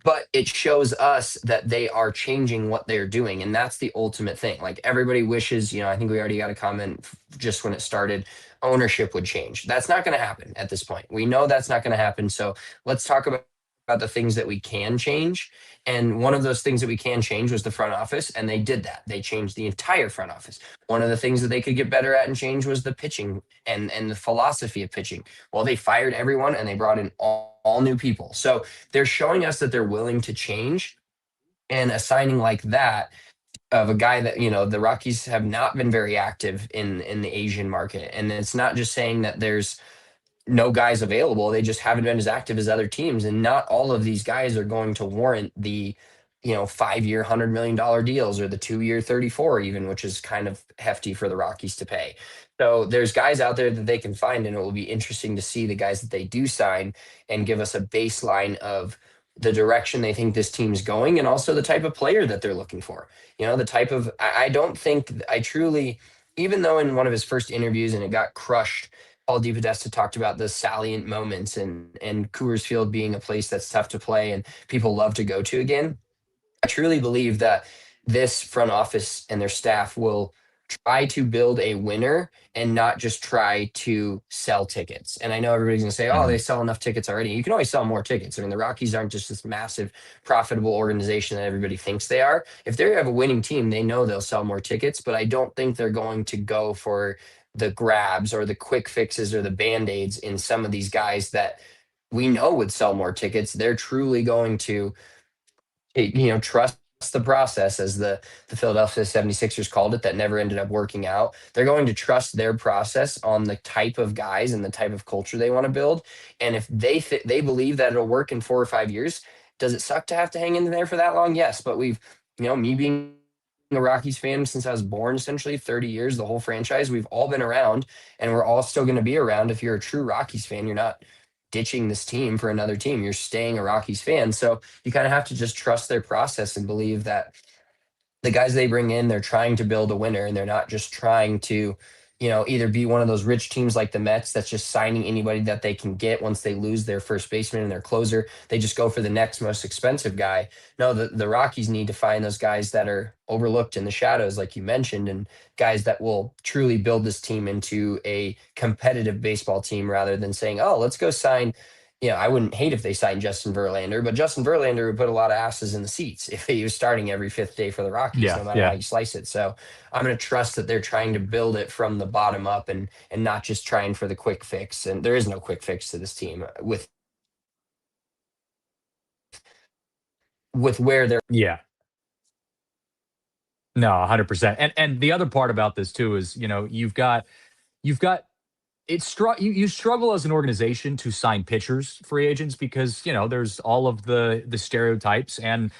But it shows us that they are changing what they're doing. And that's the ultimate thing. Like everybody wishes, I think we already got a comment just when it started, ownership would change. That's not going to happen at this point. We know that's not going to happen. So let's talk about the things that we can change. And one of those things that we can change was the front office. And they did that. They changed the entire front office. One of the things that they could get better at and change was the pitching and the philosophy of pitching. Well, they fired everyone and they brought in all new people. So they're showing us that they're willing to change. And a signing like that of a guy that, the Rockies have not been very active in the Asian market. And it's not just saying that there's no guys available. They just haven't been as active as other teams. And not all of these guys are going to warrant the, 5-year, $100 million deals or the 2-year 34 even, which is kind of hefty for the Rockies to pay. So there's guys out there that they can find, and it will be interesting to see the guys that they do sign and give us a baseline of the direction they think this team's going and also the type of player that they're looking for. The type of, I don't think I truly, even though in one of his first interviews and it got crushed, Paul DePodesta talked about the salient moments and Coors Field being a place that's tough to play and people love to go to again. I truly believe that this front office and their staff will try to build a winner and not just try to sell tickets. And I know everybody's going to say, oh, they sell enough tickets already. You can always sell more tickets. I mean, the Rockies aren't just this massive, profitable organization that everybody thinks they are. If they have a winning team, they know they'll sell more tickets, but I don't think they're going to go for the grabs or the quick fixes or the band-aids in some of these guys that we know would sell more tickets. They're truly going to, trust the process, as the Philadelphia 76ers called it, that never ended up working out. They're going to trust their process on the type of guys and the type of culture they want to build. And if they believe that it'll work in 4 or 5 years, does it suck to have to hang in there for that long? Yes. But me being a Rockies fan since I was born, essentially 30 years, the whole franchise. We've all been around, and we're all still going to be around. If you're a true Rockies fan, you're not ditching this team for another team. You're staying a Rockies fan. So you kind of have to just trust their process and believe that the guys they bring in, they're trying to build a winner, and they're not just trying to, either be one of those rich teams like the Mets that's just signing anybody that they can get once they lose their first baseman and their closer. They just go for the next most expensive guy. No, the Rockies need to find those guys that are overlooked in the shadows, like you mentioned, and guys that will truly build this team into a competitive baseball team rather than saying, oh, let's go sign. I wouldn't hate if they signed Justin Verlander, but Justin Verlander would put a lot of asses in the seats if he was starting every fifth day for the Rockies, no matter how you slice it. So I'm going to trust that they're trying to build it from the bottom up and not just trying for the quick fix. And there is no quick fix to this team with where they're. Yeah. No, 100%. And the other part about this too is, you've got you struggle as an organization to sign pitchers, free agents, because there's all of the stereotypes and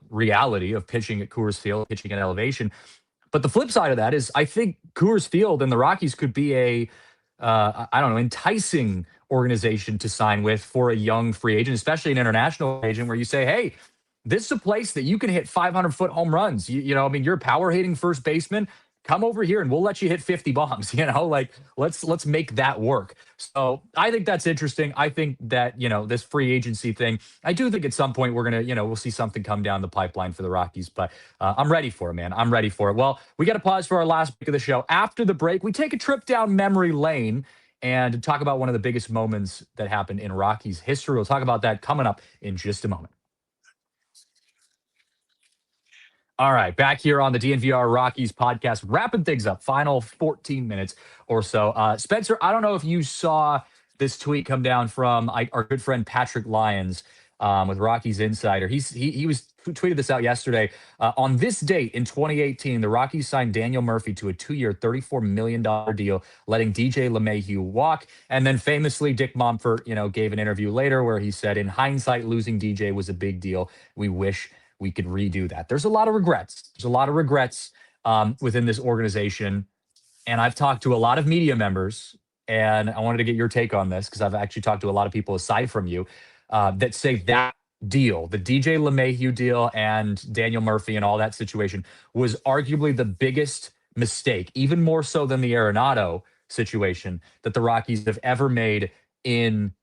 reality of pitching at Coors Field, pitching at elevation. But the flip side of that is, I think Coors Field and the Rockies could be a I don't know, enticing organization to sign with for a young free agent, especially an international agent, where you say, hey, this is a place that you can hit 500-foot home runs. You're a power hitting first baseman. Come over here and we'll let you hit 50 bombs. Let's make that work. So I think that's interesting. I think that, this free agency thing, I do think at some point we're going to, we'll see something come down the pipeline for the Rockies, but I'm ready for it, man. I'm ready for it. Well, we got to pause for our last break of the show. After the break, we take a trip down memory lane and talk about one of the biggest moments that happened in Rockies history. We'll talk about that coming up in just a moment. All right, back here on the DNVR Rockies podcast, wrapping things up, final 14 minutes or so. Spencer, I don't know if you saw this tweet come down from our good friend Patrick Lyons with Rockies Insider. He tweeted this out yesterday. On this date in 2018, the Rockies signed Daniel Murphy to a 2-year, $34 million deal, letting DJ LeMahieu walk. And then famously, Dick Monfort, gave an interview later where he said, in hindsight, losing DJ was a big deal. We wish we could redo that. There's a lot of regrets. There's a lot of regrets within this organization. And I've talked to a lot of media members, and I wanted to get your take on this because I've actually talked to a lot of people aside from you that say that deal, the DJ LeMahieu deal and Daniel Murphy and all that situation, was arguably the biggest mistake, even more so than the Arenado situation, that the Rockies have ever made in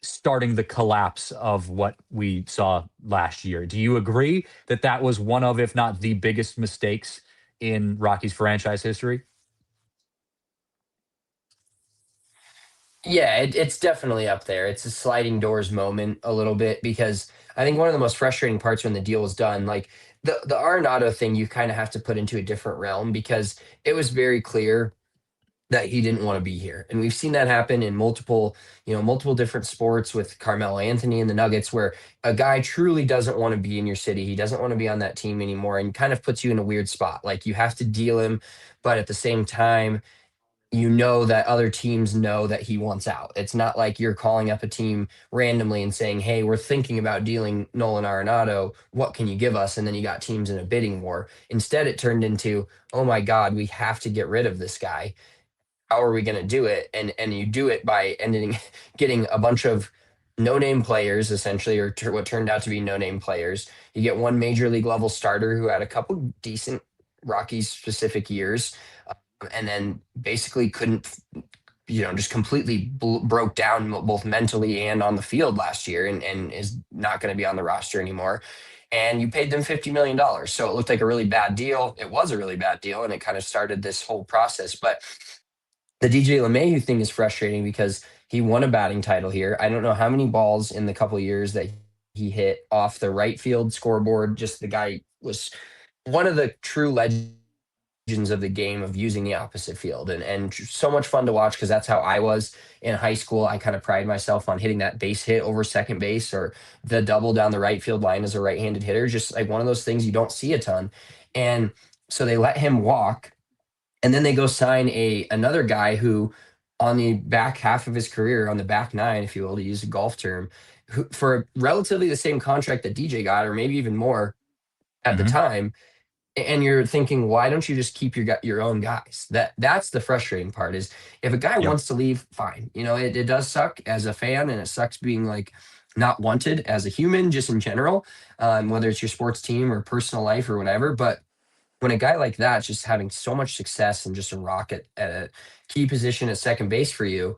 starting the collapse of what we saw last year. Do you agree that that was one of, if not the biggest mistakes in Rockies franchise history? Yeah, it's definitely up there. It's a sliding doors moment a little bit, because I think one of the most frustrating parts when the deal was done, like the Arenado thing, you kind of have to put into a different realm, because it was very clear that he didn't want to be here. And we've seen that happen in multiple different sports with Carmelo Anthony and the Nuggets, where a guy truly doesn't want to be in your city. He doesn't want to be on that team anymore, and kind of puts you in a weird spot. Like, you have to deal him, but at the same time, that other teams know that he wants out. It's not like you're calling up a team randomly and saying, hey, we're thinking about dealing Nolan Arenado. What can you give us? And then you got teams in a bidding war. Instead, it turned into, oh my God, we have to get rid of this guy. How are we going to do it? And you do it by getting a bunch of no-name players, essentially, or what turned out to be no-name players. You get one major league level starter who had a couple decent Rockies specific years, and then basically couldn't, just completely broke down both mentally and on the field last year, and is not going to be on the roster anymore. And you paid them $50 million. So it looked like a really bad deal. It was a really bad deal, and it kind of started this whole process. But the DJ LeMahieu thing is frustrating because he won a batting title here. I don't know how many balls in the couple of years that he hit off the right field scoreboard. Just, the guy was one of the true legends of the game of using the opposite field, and so much fun to watch, because that's how I was in high school. I kind of pride myself on hitting that base hit over second base, or the double down the right field line as a right-handed hitter. Just like one of those things you don't see a ton. And so they let him walk. And then they go sign another guy who, on the back half of his career, on the back nine, if you will, to use a golf term, who, for relatively the same contract that DJ got, or maybe even more at the time, And you're thinking, why don't you just keep your own guys? That's the frustrating part, is if a guy wants to leave, fine. It does suck as a fan, and it sucks being like not wanted as a human, just in general, whether it's your sports team or personal life or whatever. But when a guy like that's just having so much success and just a rocket at a key position at second base for you,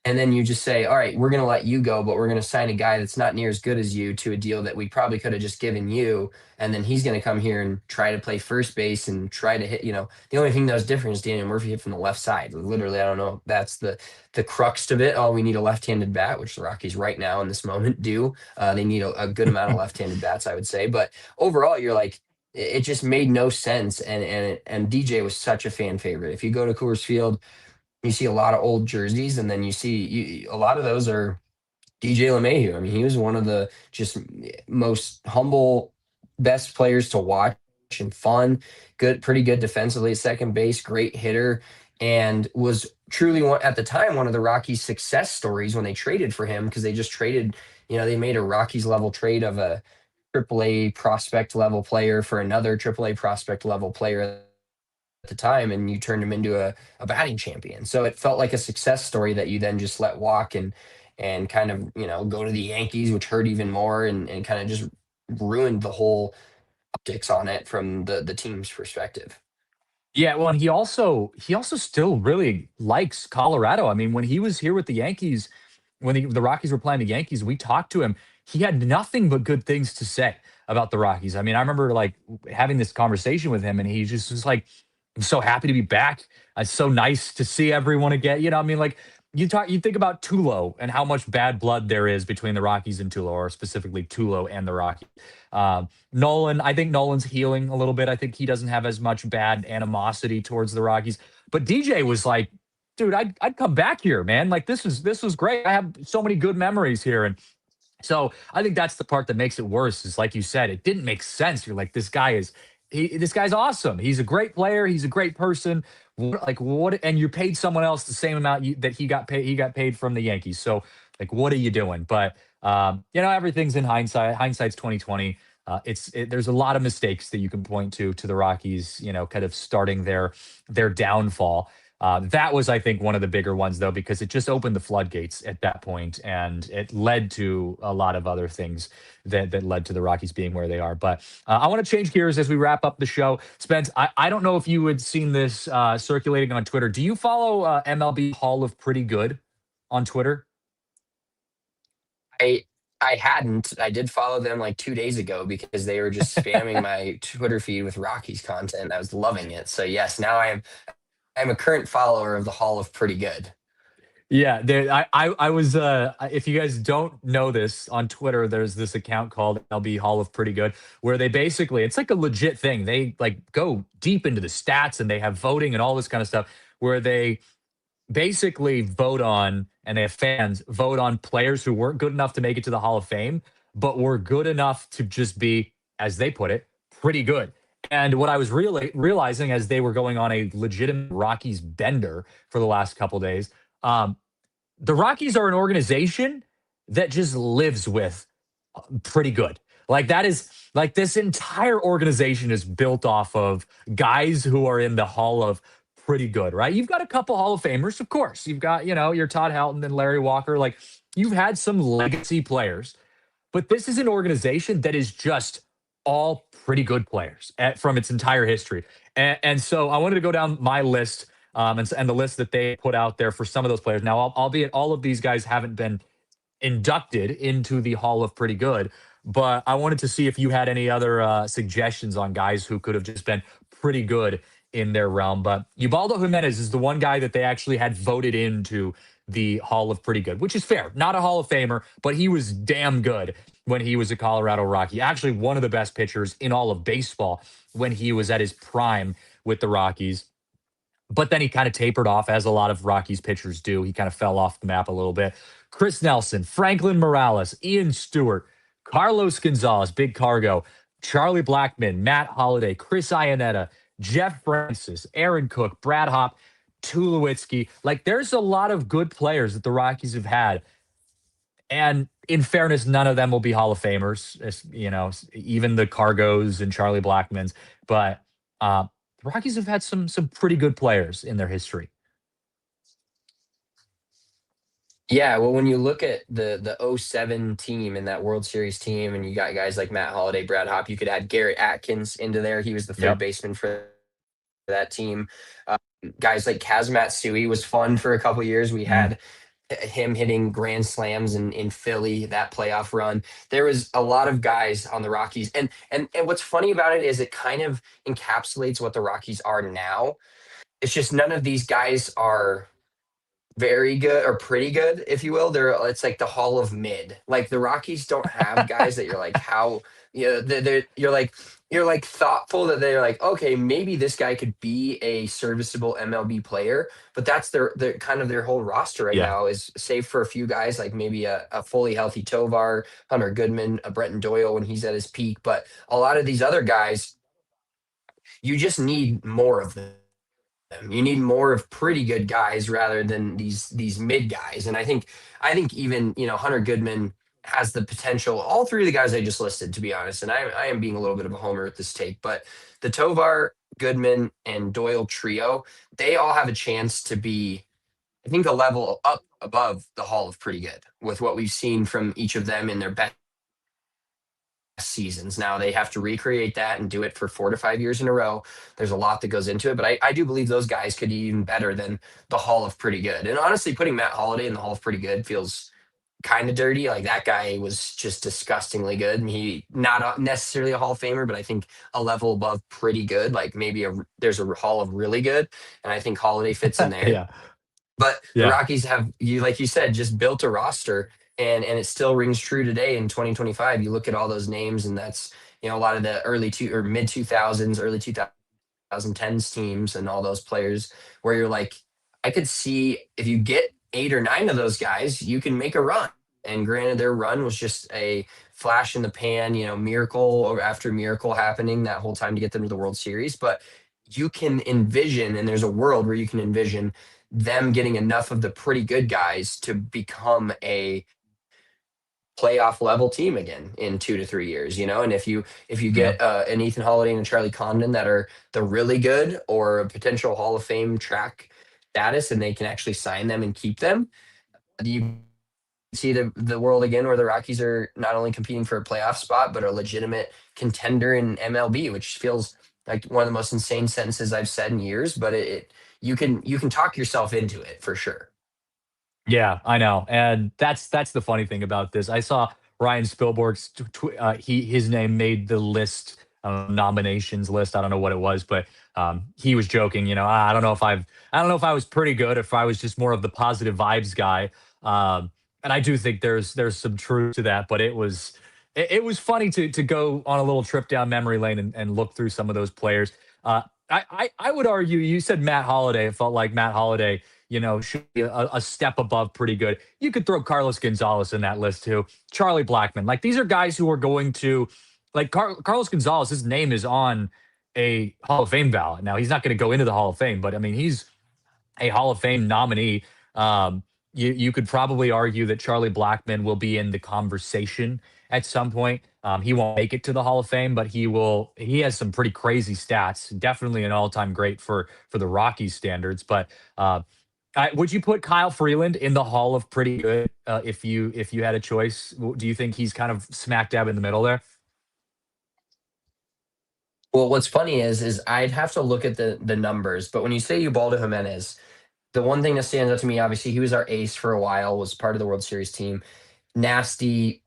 and then you just say, all right, we're going to let you go, but we're going to sign a guy that's not near as good as you to a deal that we probably could have just given you. And then he's going to come here and try to play first base and try to hit, the only thing that was different is Daniel Murphy hit from the left side. Literally, I don't know. That's the crux of it. Oh, we need a left-handed bat, which the Rockies right now in this moment do. They need a good amount of left-handed bats, I would say. But overall, you're like, it just made no sense. And DJ was such a fan favorite. If you go to Coors Field, you see a lot of old jerseys, and then you see a lot of those are DJ LeMahieu. I mean, he was one of the just most humble, best players to watch and fun. Pretty good defensively at second base, great hitter, and was truly at the time one of the Rockies' success stories when they traded for him, because they just traded. They made a Rockies level trade of a AAA prospect level player for another AAA prospect level player at the time, and you turned him into a batting champion. So it felt like a success story that you then just let walk and kind of, go to the Yankees, which hurt even more, and kind of just ruined the whole optics on it from the team's perspective. Yeah, well, and he also still really likes Colorado. I mean, when he was here with the Yankees, when the Rockies were playing the Yankees, we talked to him. He had nothing but good things to say about the Rockies. I mean, I remember like having this conversation with him, and he just was like, "I'm so happy to be back. It's so nice to see everyone again." I mean, like you think about Tulo and how much bad blood there is between the Rockies and Tulo, or specifically Tulo and the Rockies. Nolan, I think Nolan's healing a little bit. I think he doesn't have as much bad animosity towards the Rockies. But DJ was like, dude, I'd come back here, man. Like this was great. I have so many good memories here. And so I think that's the part that makes it worse, is like you said, it didn't make sense. You're like, this guy's awesome. He's a great player. He's a great person. Like what? And you paid someone else the same amount that he got paid. He got paid from the Yankees. So like, what are you doing? But everything's in hindsight. Hindsight's 2020. There's a lot of mistakes that you can point to the Rockies, kind of starting their downfall. That was, I think, one of the bigger ones, though, because it just opened the floodgates at that point, and it led to a lot of other things that led to the Rockies being where they are. But I want to change gears as we wrap up the show. Spence, I don't know if you had seen this circulating on Twitter. Do you follow MLB Hall of Pretty Good on Twitter? I hadn't. I did follow them like 2 days ago because they were just spamming my Twitter feed with Rockies content. I was loving it. So yes, now I'm a current follower of the Hall of Pretty Good. Yeah, I was. If you guys don't know this, on Twitter, there's this account called MLB Hall of Pretty Good, where they basically, it's like a legit thing. They like go deep into the stats, and they have voting and all this kind of stuff, where they basically vote on, and they have fans vote on players who weren't good enough to make it to the Hall of Fame, but were good enough to just be, as they put it, pretty good. And what I was really realizing as they were going on a legitimate Rockies bender for the last couple days, the Rockies are an organization that just lives with pretty good. Like that is like this entire organization is built off of guys who are in the Hall of Pretty Good, right? You've got a couple Hall of Famers, of course. You've got, your Todd Helton and Larry Walker. Like you've had some legacy players, but this is an organization that is just all pretty good players from its entire history. And so I wanted to go down my list and the list that they put out there for some of those players. Now, albeit all of these guys haven't been inducted into the Hall of Pretty Good, but I wanted to see if you had any other suggestions on guys who could have just been pretty good in their realm. But Ubaldo Jimenez is the one guy that they actually had voted into the Hall of Pretty Good, which is fair. Not a Hall of Famer, but he was damn good when he was a Colorado Rocky. Actually, one of the best pitchers in all of baseball when he was at his prime with the Rockies. But then he kind of tapered off, as a lot of Rockies pitchers do. He kind of fell off the map a little bit. Chris Nelson, Franklin Morales, Ian Stewart, Carlos Gonzalez, Big Cargo, Charlie Blackmon, Matt Holliday, Chris Iannetta, Jeff Francis, Aaron Cook, Brad Hopp, Tulowitzki. Like there's a lot of good players that the Rockies have had. And in fairness, none of them will be Hall of Famers, even the Cargos and Charlie Blackmans. But the Rockies have had some pretty good players in their history. Yeah, well, when you look at the '07 team and that World Series team, and you got guys like Matt Holliday, Brad Hopp, you could add Garrett Atkins into there. He was the third baseman for that team. Guys like Kaz Matsui was fun for a couple years. We had him hitting grand slams in Philly, that playoff run. There was a lot of guys on the Rockies. And what's funny about it is it kind of encapsulates what the Rockies are now. It's just none of these guys are very good or pretty good, if you will. It's like the Hall of Mid. Like the Rockies don't have guys that you're like, how, you're like thoughtful that they're like, okay, maybe this guy could be a serviceable MLB player, but that's their kind of their whole roster right now, is save for a few guys like maybe a fully healthy Tovar, Hunter Goodman, a Brenton Doyle when he's at his peak. But a lot of these other guys, you just need more of them. You need more of pretty good guys rather than these mid guys. And I think even, Hunter Goodman has the potential. All three of the guys I just listed, to be honest, and I am being a little bit of a homer with this take, but the Tovar, Goodman, and Doyle trio, they all have a chance to be, I think, a level up above the Hall of pretty good with what we've seen from each of them in their best seasons. Now they have to recreate that and do it for 4 to 5 years in a row. There's a lot that goes into it, but I do believe those guys could be even better than the Hall of pretty good. And honestly, putting Matt Holliday in the Hall of pretty good feels kind of dirty. Like that guy was just disgustingly good. And he not necessarily a Hall of Famer, but I think a level above pretty good. Like maybe there's a Hall of really good, and I think Holliday fits in there. But the Rockies have, like you said, just built a roster, and it still rings true today in 2025. You look at all those names, and that's, a lot of the mid 2000s, early 2010s teams and all those players where you're like, I could see if you get 8 or 9 of those guys, you can make a run. And granted, their run was just a flash in the pan, miracle or after miracle happening that whole time to get them to the World Series. But you can envision, and there's a world where you can envision them getting enough of the pretty good guys to become a playoff level team again in 2 to 3 years, and if you get an Ethan Holiday and a Charlie Condon that are the really good or a potential Hall of Fame track status, and they can actually sign them and keep them, you see the world again where the Rockies are not only competing for a playoff spot, but a legitimate contender in MLB, which feels like one of the most insane sentences I've said in years, but you can talk yourself into it for sure. Yeah, I know, and that's the funny thing about this. I saw Ryan Spielberg's his name made the list, nominations list. I don't know what it was, but he was joking. I don't know if I was pretty good, if I was just more of the positive vibes guy. And I do think there's some truth to that, but it was funny to go on a little trip down memory lane and look through some of those players. I would argue, you said Matt Holliday. It felt like Matt Holliday, should be a step above pretty good. You could throw Carlos Gonzalez in that list too. Charlie Blackmon. Like, these are guys who are going to, like, Carlos Gonzalez, his name is on a Hall of Fame ballot. Now, he's not going to go into the Hall of Fame, but I mean, he's a Hall of Fame nominee. You could probably argue that Charlie Blackmon will be in the conversation at some point. He won't make it to the Hall of Fame, but he will. He has some pretty crazy stats. Definitely an all-time great for the Rockies standards. But would you put Kyle Freeland in the Hall of pretty good if you had a choice? Do you think he's kind of smack dab in the middle there? Well, what's funny is I'd have to look at the numbers, but when you say Ubaldo Jimenez, the one thing that stands out to me, obviously, he was our ace for a while, was part of the World Series team. Nasty,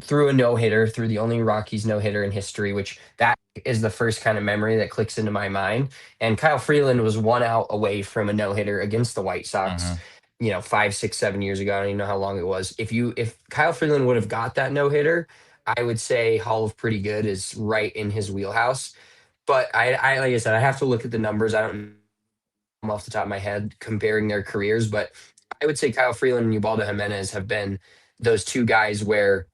threw a no-hitter, threw the only Rockies no-hitter in history, which that is the first kind of memory that clicks into my mind. And Kyle Freeland was 1 out away from a no-hitter against the White Sox, 5, 6, 7 years ago. I don't even know how long it was. If Kyle Freeland would have got that no-hitter, I would say Hall of pretty good is right in his wheelhouse. But I like I said, I have to look at the numbers. I don't know off the top of my head comparing their careers, but I would say Kyle Freeland and Ubaldo Jimenez have been those two guys where,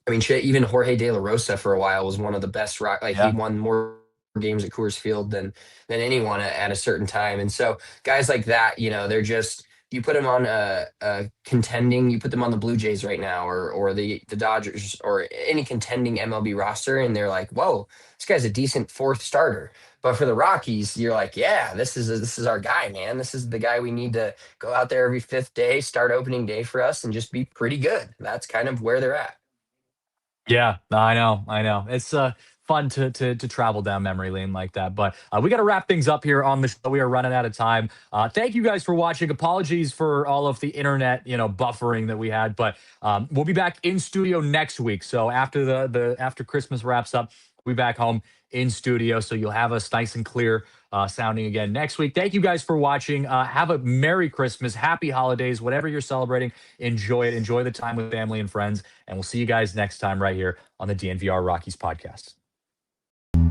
I mean, shit, even Jorge De La Rosa for a while was one of the best he won more games at Coors Field than anyone at a certain time. And so guys like that, they're just you put him on a contending, you put them on the Blue Jays right now, or the Dodgers, or any contending MLB roster, and they're like, whoa, this guy's a decent fourth starter. But for the Rockies, you're like, yeah, this is our guy, man. This is the guy we need to go out there every fifth day, start opening day for us, and just be pretty good. That's kind of where they're at. Yeah, I know. It's fun to travel down memory lane like that. But we got to wrap things up here on the show. We are running out of time. Thank you guys for watching. Apologies for all of the internet, buffering that we had. But we'll be back in studio next week. So after the after Christmas wraps up, we'll be back home in studio. So you'll have us nice and clear sounding again next week. Thank you guys for watching. Have a Merry Christmas, Happy Holidays, whatever you're celebrating. Enjoy it. Enjoy the time with family and friends. And we'll see you guys next time right here on the DNVR Rockies podcast.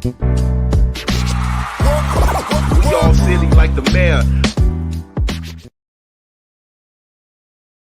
We all silly like the mayor.